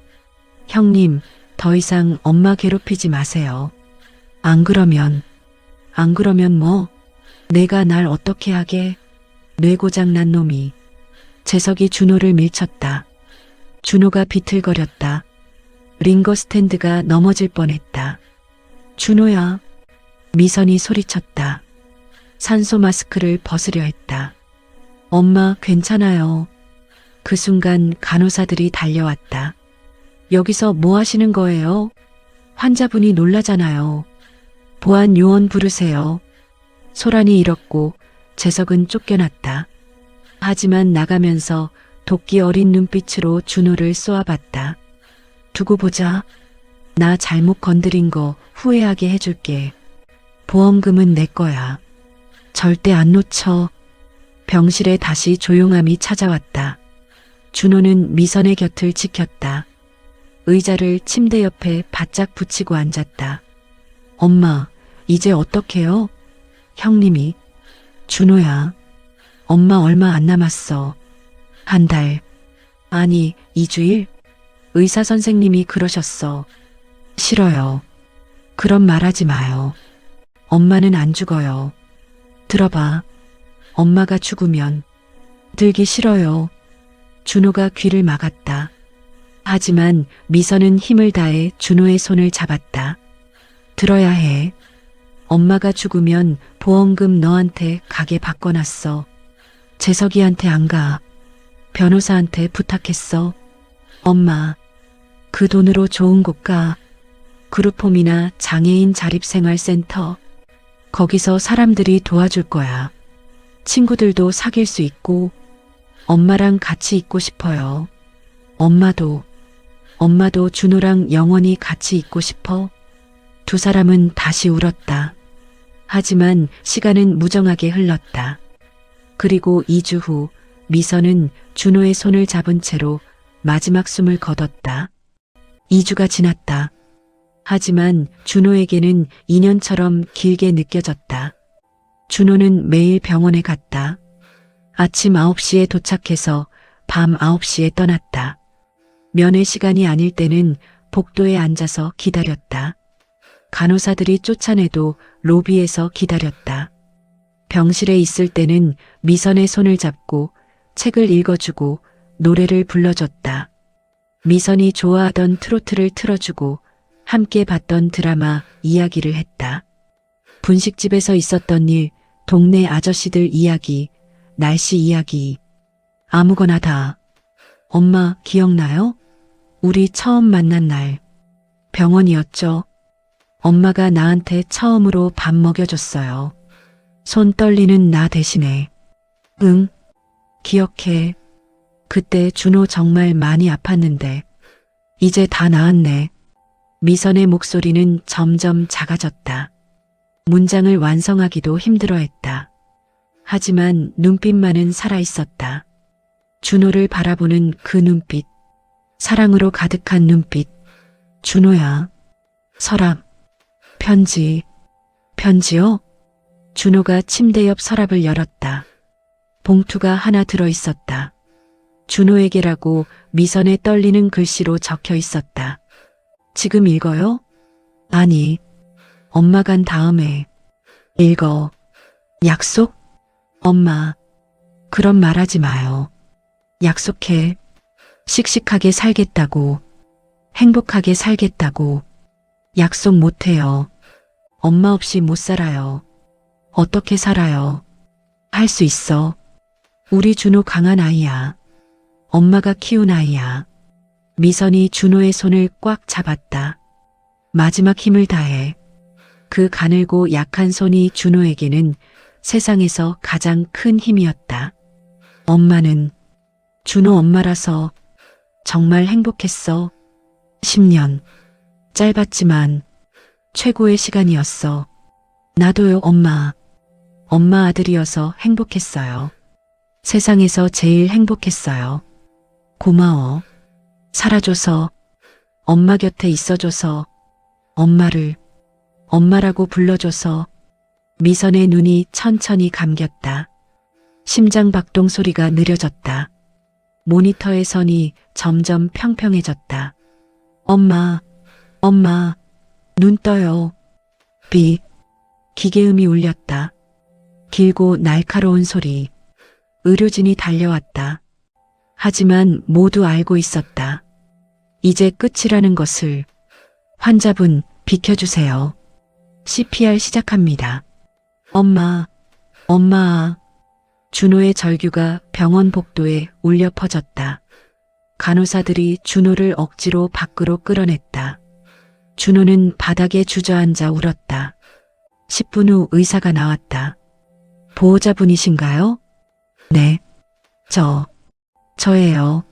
형님, 더 이상 엄마 괴롭히지 마세요. 안 그러면 뭐? 내가 날 어떻게 하게? 뇌고장 난 놈이. 재석이 준호를 밀쳤다. 준호가 비틀거렸다. 링거 스탠드가 넘어질 뻔했다. 준호야. 미선이 소리쳤다. 산소 마스크를 벗으려 했다. 엄마, 괜찮아요. 그 순간 간호사들이 달려왔다. 여기서 뭐 하시는 거예요? 환자분이 놀라잖아요. 보안 요원 부르세요. 소란이 일었고 재석은 쫓겨났다. 하지만 나가면서 도끼 어린 눈빛으로 준호를 쏘아봤다. 두고 보자. 나 잘못 건드린 거 후회하게 해줄게. 보험금은 내 거야. 절대 안 놓쳐. 병실에 다시 조용함이 찾아왔다. 준호는 미선의 곁을 지켰다. 의자를 침대 옆에 바짝 붙이고 앉았다. 엄마, 이제 어떡해요? 형님이. 준호야. 엄마 얼마 안 남았어. 한 달. 아니, 2주일? 의사 선생님이 그러셨어. 싫어요. 그런 말 하지 마요. 엄마는 안 죽어요. 들어봐. 엄마가 죽으면 들기 싫어요. 준호가 귀를 막았다. 하지만 미선은 힘을 다해 준호의 손을 잡았다. 들어야 해. 엄마가 죽으면 보험금 너한테 가게 바꿔놨어. 재석이한테 안 가. 변호사한테 부탁했어. 엄마, 그 돈으로 좋은 곳 가. 그룹홈이나 장애인 자립생활센터. 거기서 사람들이 도와줄 거야. 친구들도 사귈 수 있고 엄마랑 같이 있고 싶어요. 엄마도 준호랑 영원히 같이 있고 싶어. 두 사람은 다시 울었다. 하지만 시간은 무정하게 흘렀다. 그리고 2주 후 미선은 준호의 손을 잡은 채로 마지막 숨을 거뒀다. 2주가 지났다. 하지만 준호에게는 2년처럼 길게 느껴졌다. 준호는 매일 병원에 갔다. 아침 9시에 도착해서 밤 9시에 떠났다. 면회 시간이 아닐 때는 복도에 앉아서 기다렸다. 간호사들이 쫓아내도 로비에서 기다렸다. 병실에 있을 때는 미선의 손을 잡고 책을 읽어주고 노래를 불러줬다. 미선이 좋아하던 트로트를 틀어주고 함께 봤던 드라마 이야기를 했다. 분식집에서 있었던 일, 동네 아저씨들 이야기, 날씨 이야기, 아무거나 다. 엄마 기억나요? 우리 처음 만난 날. 병원이었죠. 엄마가 나한테 처음으로 밥 먹여줬어요. 손 떨리는 나 대신에. 응, 기억해. 그때 준호 정말 많이 아팠는데 이제 다 나았네. 미선의 목소리는 점점 작아졌다. 문장을 완성하기도 힘들어했다. 하지만 눈빛만은 살아있었다. 준호를 바라보는 그 눈빛. 사랑으로 가득한 눈빛. 준호야. 서랍. 편지. 편지요? 준호가 침대 옆 서랍을 열었다. 봉투가 하나 들어 있었다. 준호에게라고 미선의 떨리는 글씨로 적혀 있었다. 지금 읽어요? 아니, 엄마 간 다음에 읽어. 약속? 엄마, 그런 말 하지 마요. 약속해. 씩씩하게 살겠다고. 행복하게 살겠다고. 약속 못해요. 엄마 없이 못 살아요. 어떻게 살아요? 할 수 있어. 우리 준호 강한 아이야. 엄마가 키운 아이야. 미선이 준호의 손을 꽉 잡았다. 마지막 힘을 다해. 그 가늘고 약한 손이 준호에게는 세상에서 가장 큰 힘이었다. 엄마는 준호 엄마라서 정말 행복했어. 10년. 짧았지만 최고의 시간이었어. 나도요, 엄마. 엄마 아들이어서 행복했어요. 세상에서 제일 행복했어요. 고마워. 살아줘서, 엄마 곁에 있어줘서, 엄마를 엄마라고 불러줘서. 미선의 눈이 천천히 감겼다. 심장 박동 소리가 느려졌다. 모니터의 선이 점점 평평해졌다. 엄마, 엄마, 눈 떠요. 비, 기계음이 울렸다. 길고 날카로운 소리. 의료진이 달려왔다. 하지만 모두 알고 있었다. 이제 끝이라는 것을. 환자분, 비켜주세요. CPR 시작합니다. 엄마, 엄마. 준호의 절규가 병원 복도에 울려 퍼졌다. 간호사들이 준호를 억지로 밖으로 끌어냈다. 준호는 바닥에 주저앉아 울었다. 10분 후 의사가 나왔다. 보호자분이신가요? 네. 저예요.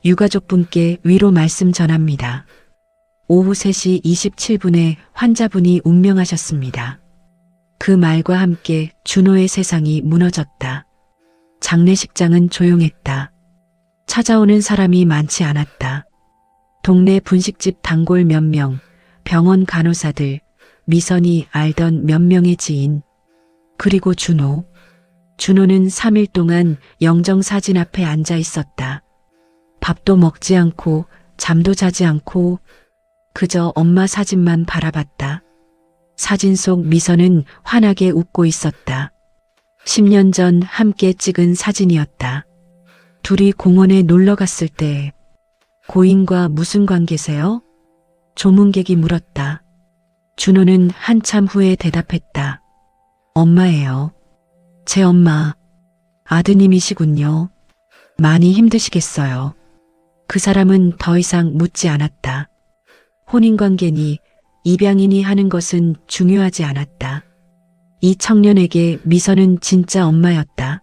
유가족분께 위로 말씀 전합니다. 오후 3시 27분에 환자분이 운명하셨습니다. 그 말과 함께 준호의 세상이 무너졌다. 장례식장은 조용했다. 찾아오는 사람이 많지 않았다. 동네 분식집 단골 몇 명, 병원 간호사들, 미선이 알던 몇 명의 지인, 그리고 준호. 준호는 3일 동안 영정사진 앞에 앉아 있었다. 밥도 먹지 않고 잠도 자지 않고 그저 엄마 사진만 바라봤다. 사진 속 미선은 환하게 웃고 있었다. 10년 전 함께 찍은 사진이었다. 둘이 공원에 놀러 갔을 때. 고인과 무슨 관계세요? 조문객이 물었다. 준호는 한참 후에 대답했다. 엄마예요. 제 엄마. 아드님이시군요. 많이 힘드시겠어요. 그 사람은 더 이상 묻지 않았다. 혼인관계니 입양이니 하는 것은 중요하지 않았다. 이 청년에게 미선은 진짜 엄마였다.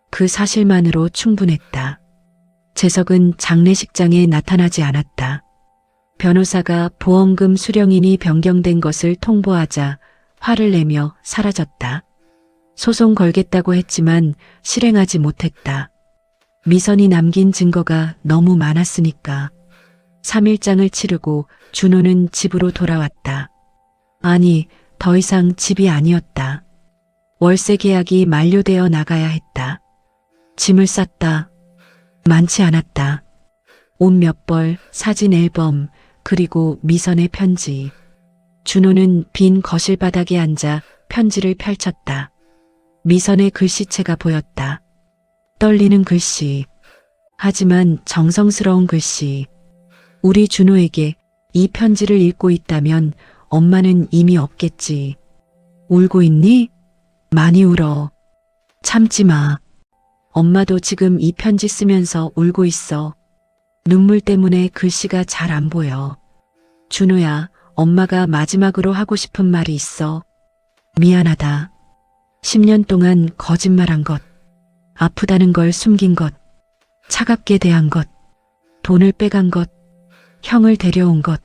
그 사실만으로 충분했다. 재석은 장례식장에 나타나지 않았다. 변호사가 보험금 수령인이 변경된 것을 통보하자 화를 내며 사라졌다. 소송 걸겠다고 했지만 실행하지 못했다. 미선이 남긴 증거가 너무 많았으니까. 3일장을 치르고 준호는 집으로 돌아왔다. 아니, 더 이상 집이 아니었다. 월세 계약이 만료되어 나가야 했다. 짐을 쌌다. 많지 않았다. 옷 몇 벌, 사진 앨범, 그리고 미선의 편지. 준호는 빈 거실 바닥에 앉아 편지를 펼쳤다. 미선의 글씨체가 보였다. 떨리는 글씨. 하지만 정성스러운 글씨. 우리 준호에게 이 편지를 읽고 있다면 엄마는 이미 없겠지. 울고 있니? 많이 울어. 참지 마. 엄마도 지금 이 편지 쓰면서 울고 있어. 눈물 때문에 글씨가 잘 안 보여. 준호야, 엄마가 마지막으로 하고 싶은 말이 있어. 미안하다. 10년 동안 거짓말한 것, 아프다는 걸 숨긴 것, 차갑게 대한 것, 돈을 빼간 것, 형을 데려온 것,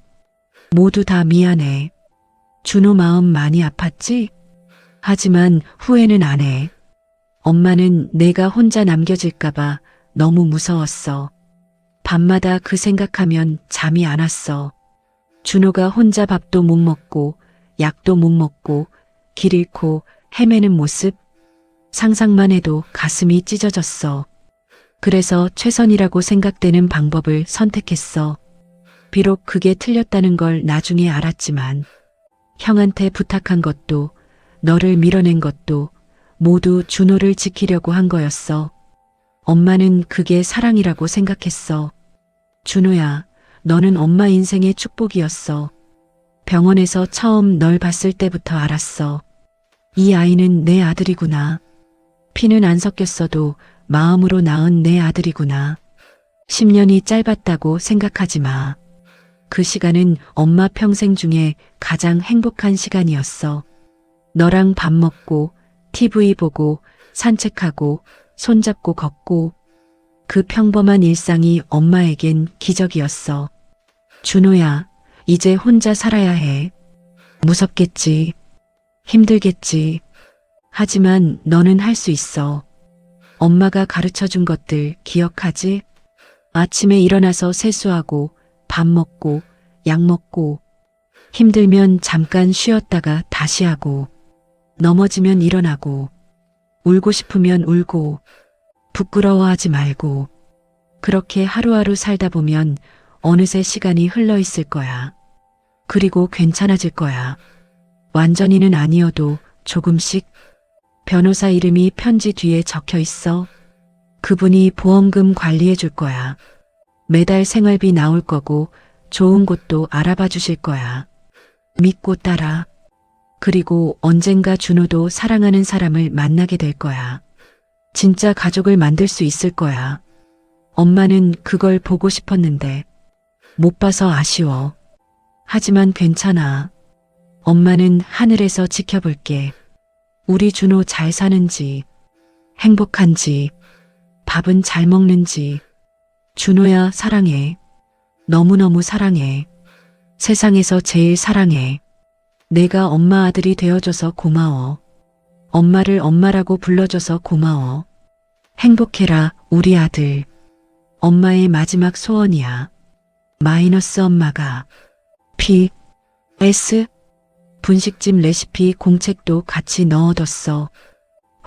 모두 다 미안해. 준호 마음 많이 아팠지? 하지만 후회는 안 해. 엄마는 내가 혼자 남겨질까봐 너무 무서웠어. 밤마다 그 생각하면 잠이 안 왔어. 준호가 혼자 밥도 못 먹고 약도 못 먹고 길 잃고 헤매는 모습 상상만 해도 가슴이 찢어졌어. 그래서 최선이라고 생각되는 방법을 선택했어. 비록 그게 틀렸다는 걸 나중에 알았지만 형한테 부탁한 것도 너를 밀어낸 것도 모두 준호를 지키려고 한 거였어. 엄마는 그게 사랑이라고 생각했어. 준호야, 너는 엄마 인생의 축복이었어. 병원에서 처음 널 봤을 때부터 알았어. 이 아이는 내 아들이구나. 피는 안 섞였어도 마음으로 낳은 내 아들이구나. 10년이 짧았다고 생각하지 마. 그 시간은 엄마 평생 중에 가장 행복한 시간이었어. 너랑 밥 먹고, TV 보고, 산책하고, 손잡고 걷고, 그 평범한 일상이 엄마에겐 기적이었어. 준호야, 이제 혼자 살아야 해. 무섭겠지. 힘들겠지. 하지만 너는 할 수 있어. 엄마가 가르쳐 준 것들 기억하지? 아침에 일어나서 세수하고, 밥 먹고, 약 먹고, 힘들면 잠깐 쉬었다가 다시 하고, 넘어지면 일어나고, 울고 싶으면 울고, 부끄러워하지 말고, 그렇게 하루하루 살다 보면 어느새 시간이 흘러 있을 거야. 그리고 괜찮아질 거야. 완전히는 아니어도 조금씩. 변호사 이름이 편지 뒤에 적혀 있어. 그분이 보험금 관리해 줄 거야. 매달 생활비 나올 거고 좋은 곳도 알아봐 주실 거야. 믿고 따라. 그리고 언젠가 준호도 사랑하는 사람을 만나게 될 거야. 진짜 가족을 만들 수 있을 거야. 엄마는 그걸 보고 싶었는데 못 봐서 아쉬워. 하지만 괜찮아. 엄마는 하늘에서 지켜볼게. 우리 준호 잘 사는지, 행복한지, 밥은 잘 먹는지. 준호야, 사랑해. 너무너무 사랑해. 세상에서 제일 사랑해. 내가 엄마 아들이 되어줘서 고마워. 엄마를 엄마라고 불러줘서 고마워. 행복해라, 우리 아들. 엄마의 마지막 소원이야. 마이너스 엄마가. P.S. 분식집 레시피 공책도 같이 넣어뒀어.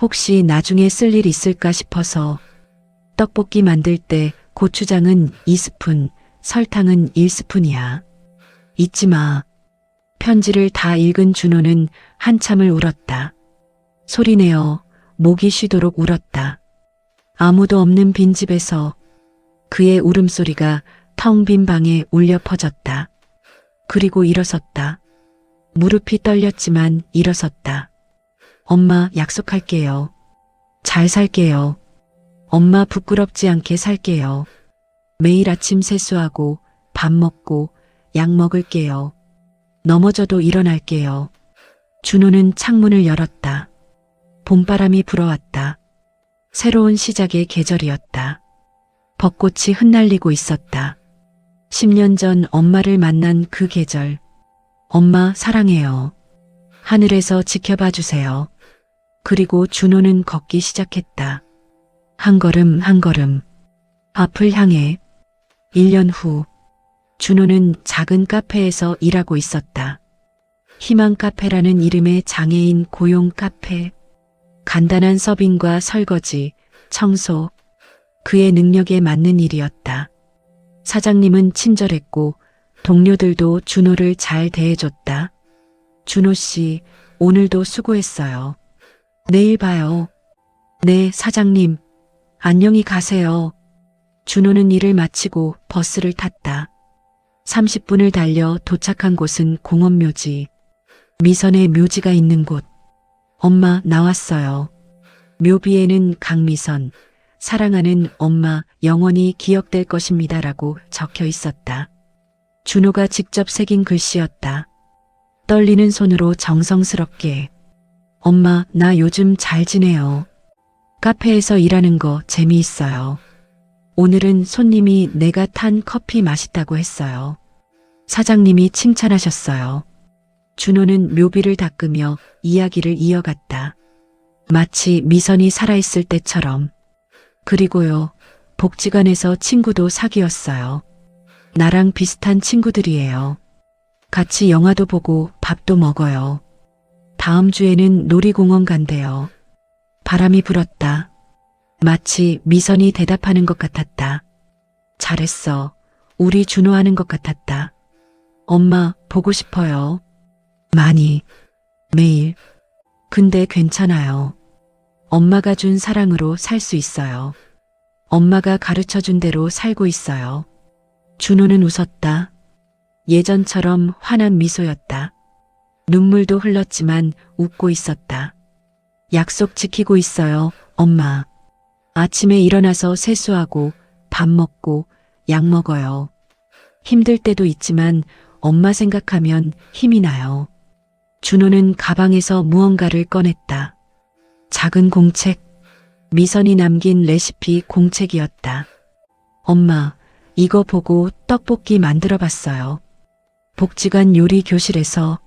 혹시 나중에 쓸 일 있을까 싶어서. 떡볶이 만들 때 고추장은 2스푼, 설탕은 1스푼이야. 잊지 마. 편지를 다 읽은 준호는 한참을 울었다. 소리내어 목이 쉬도록 울었다. 아무도 없는 빈집에서 그의 울음소리가 텅 빈 방에 울려 퍼졌다. 그리고 일어섰다. 무릎이 떨렸지만 일어섰다. 엄마, 약속할게요. 잘 살게요. 엄마 부끄럽지 않게 살게요. 매일 아침 세수하고 밥 먹고 약 먹을게요. 넘어져도 일어날게요. 준호는 창문을 열었다. 봄바람이 불어왔다. 새로운 시작의 계절이었다. 벚꽃이 흩날리고 있었다. 10년 전 엄마를 만난 그 계절. 엄마, 사랑해요. 하늘에서 지켜봐 주세요. 그리고 준호는 걷기 시작했다. 한 걸음 한 걸음. 앞을 향해. 1년 후. 준호는 작은 카페에서 일하고 있었다. 희망 카페라는 이름의 장애인 고용 카페. 간단한 서빙과 설거지, 청소. 그의 능력에 맞는 일이었다. 사장님은 친절했고 동료들도 준호를 잘 대해줬다. 준호 씨, 오늘도 수고했어요. 내일 봐요. 네, 사장님. 안녕히 가세요. 준호는 일을 마치고 버스를 탔다. 30분을 달려 도착한 곳은 공원묘지. 미선의 묘지가 있는 곳. 엄마, 나왔어요. 묘비에는 강미선, 사랑하는 엄마, 영원히 기억될 것입니다라고 적혀 있었다. 준호가 직접 새긴 글씨였다. 떨리는 손으로 정성스럽게. 엄마, 나 요즘 잘 지내요. 카페에서 일하는 거 재미있어요. 오늘은 손님이 내가 탄 커피 맛있다고 했어요. 사장님이 칭찬하셨어요. 준호는 묘비를 닦으며 이야기를 이어갔다. 마치 미선이 살아있을 때처럼. 그리고요, 복지관에서 친구도 사귀었어요. 나랑 비슷한 친구들이에요. 같이 영화도 보고 밥도 먹어요. 다음 주에는 놀이공원 간대요. 바람이 불었다. 마치 미선이 대답하는 것 같았다. 잘했어. 우리 준호하는 것 같았다. 엄마, 보고 싶어요. 많이. 매일. 근데 괜찮아요. 엄마가 준 사랑으로 살 수 있어요. 엄마가 가르쳐 준 대로 살고 있어요. 준호는 웃었다. 예전처럼 환한 미소였다. 눈물도 흘렀지만 웃고 있었다. 약속 지키고 있어요, 엄마. 아침에 일어나서 세수하고 밥 먹고 약 먹어요. 힘들 때도 있지만 엄마 생각하면 힘이 나요. 준호는 가방에서 무언가를 꺼냈다. 작은 공책, 미선이 남긴 레시피 공책이었다. 엄마, 이거 보고 떡볶이 만들어 봤어요. 복지관 요리 교실에서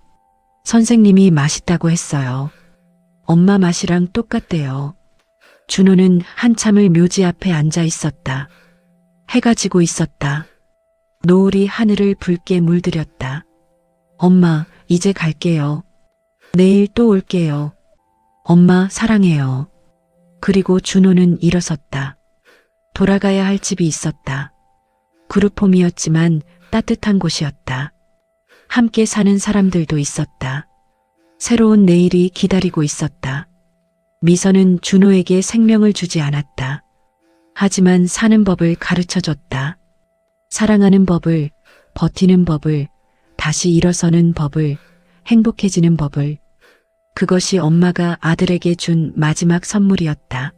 선생님이 맛있다고 했어요. 엄마 맛이랑 똑같대요. 준호는 한참을 묘지 앞에 앉아 있었다. 해가 지고 있었다. 노을이 하늘을 붉게 물들였다. 엄마, 이제 갈게요. 내일 또 올게요. 엄마, 사랑해요. 그리고 준호는 일어섰다. 돌아가야 할 집이 있었다. 그룹홈이었지만 따뜻한 곳이었다. 함께 사는 사람들도 있었다. 새로운 내일이 기다리고 있었다. 미선은 준호에게 생명을 주지 않았다. 하지만 사는 법을 가르쳐 줬다. 사랑하는 법을, 버티는 법을, 다시 일어서는 법을, 행복해지는 법을. 그것이 엄마가 아들에게 준 마지막 선물이었다.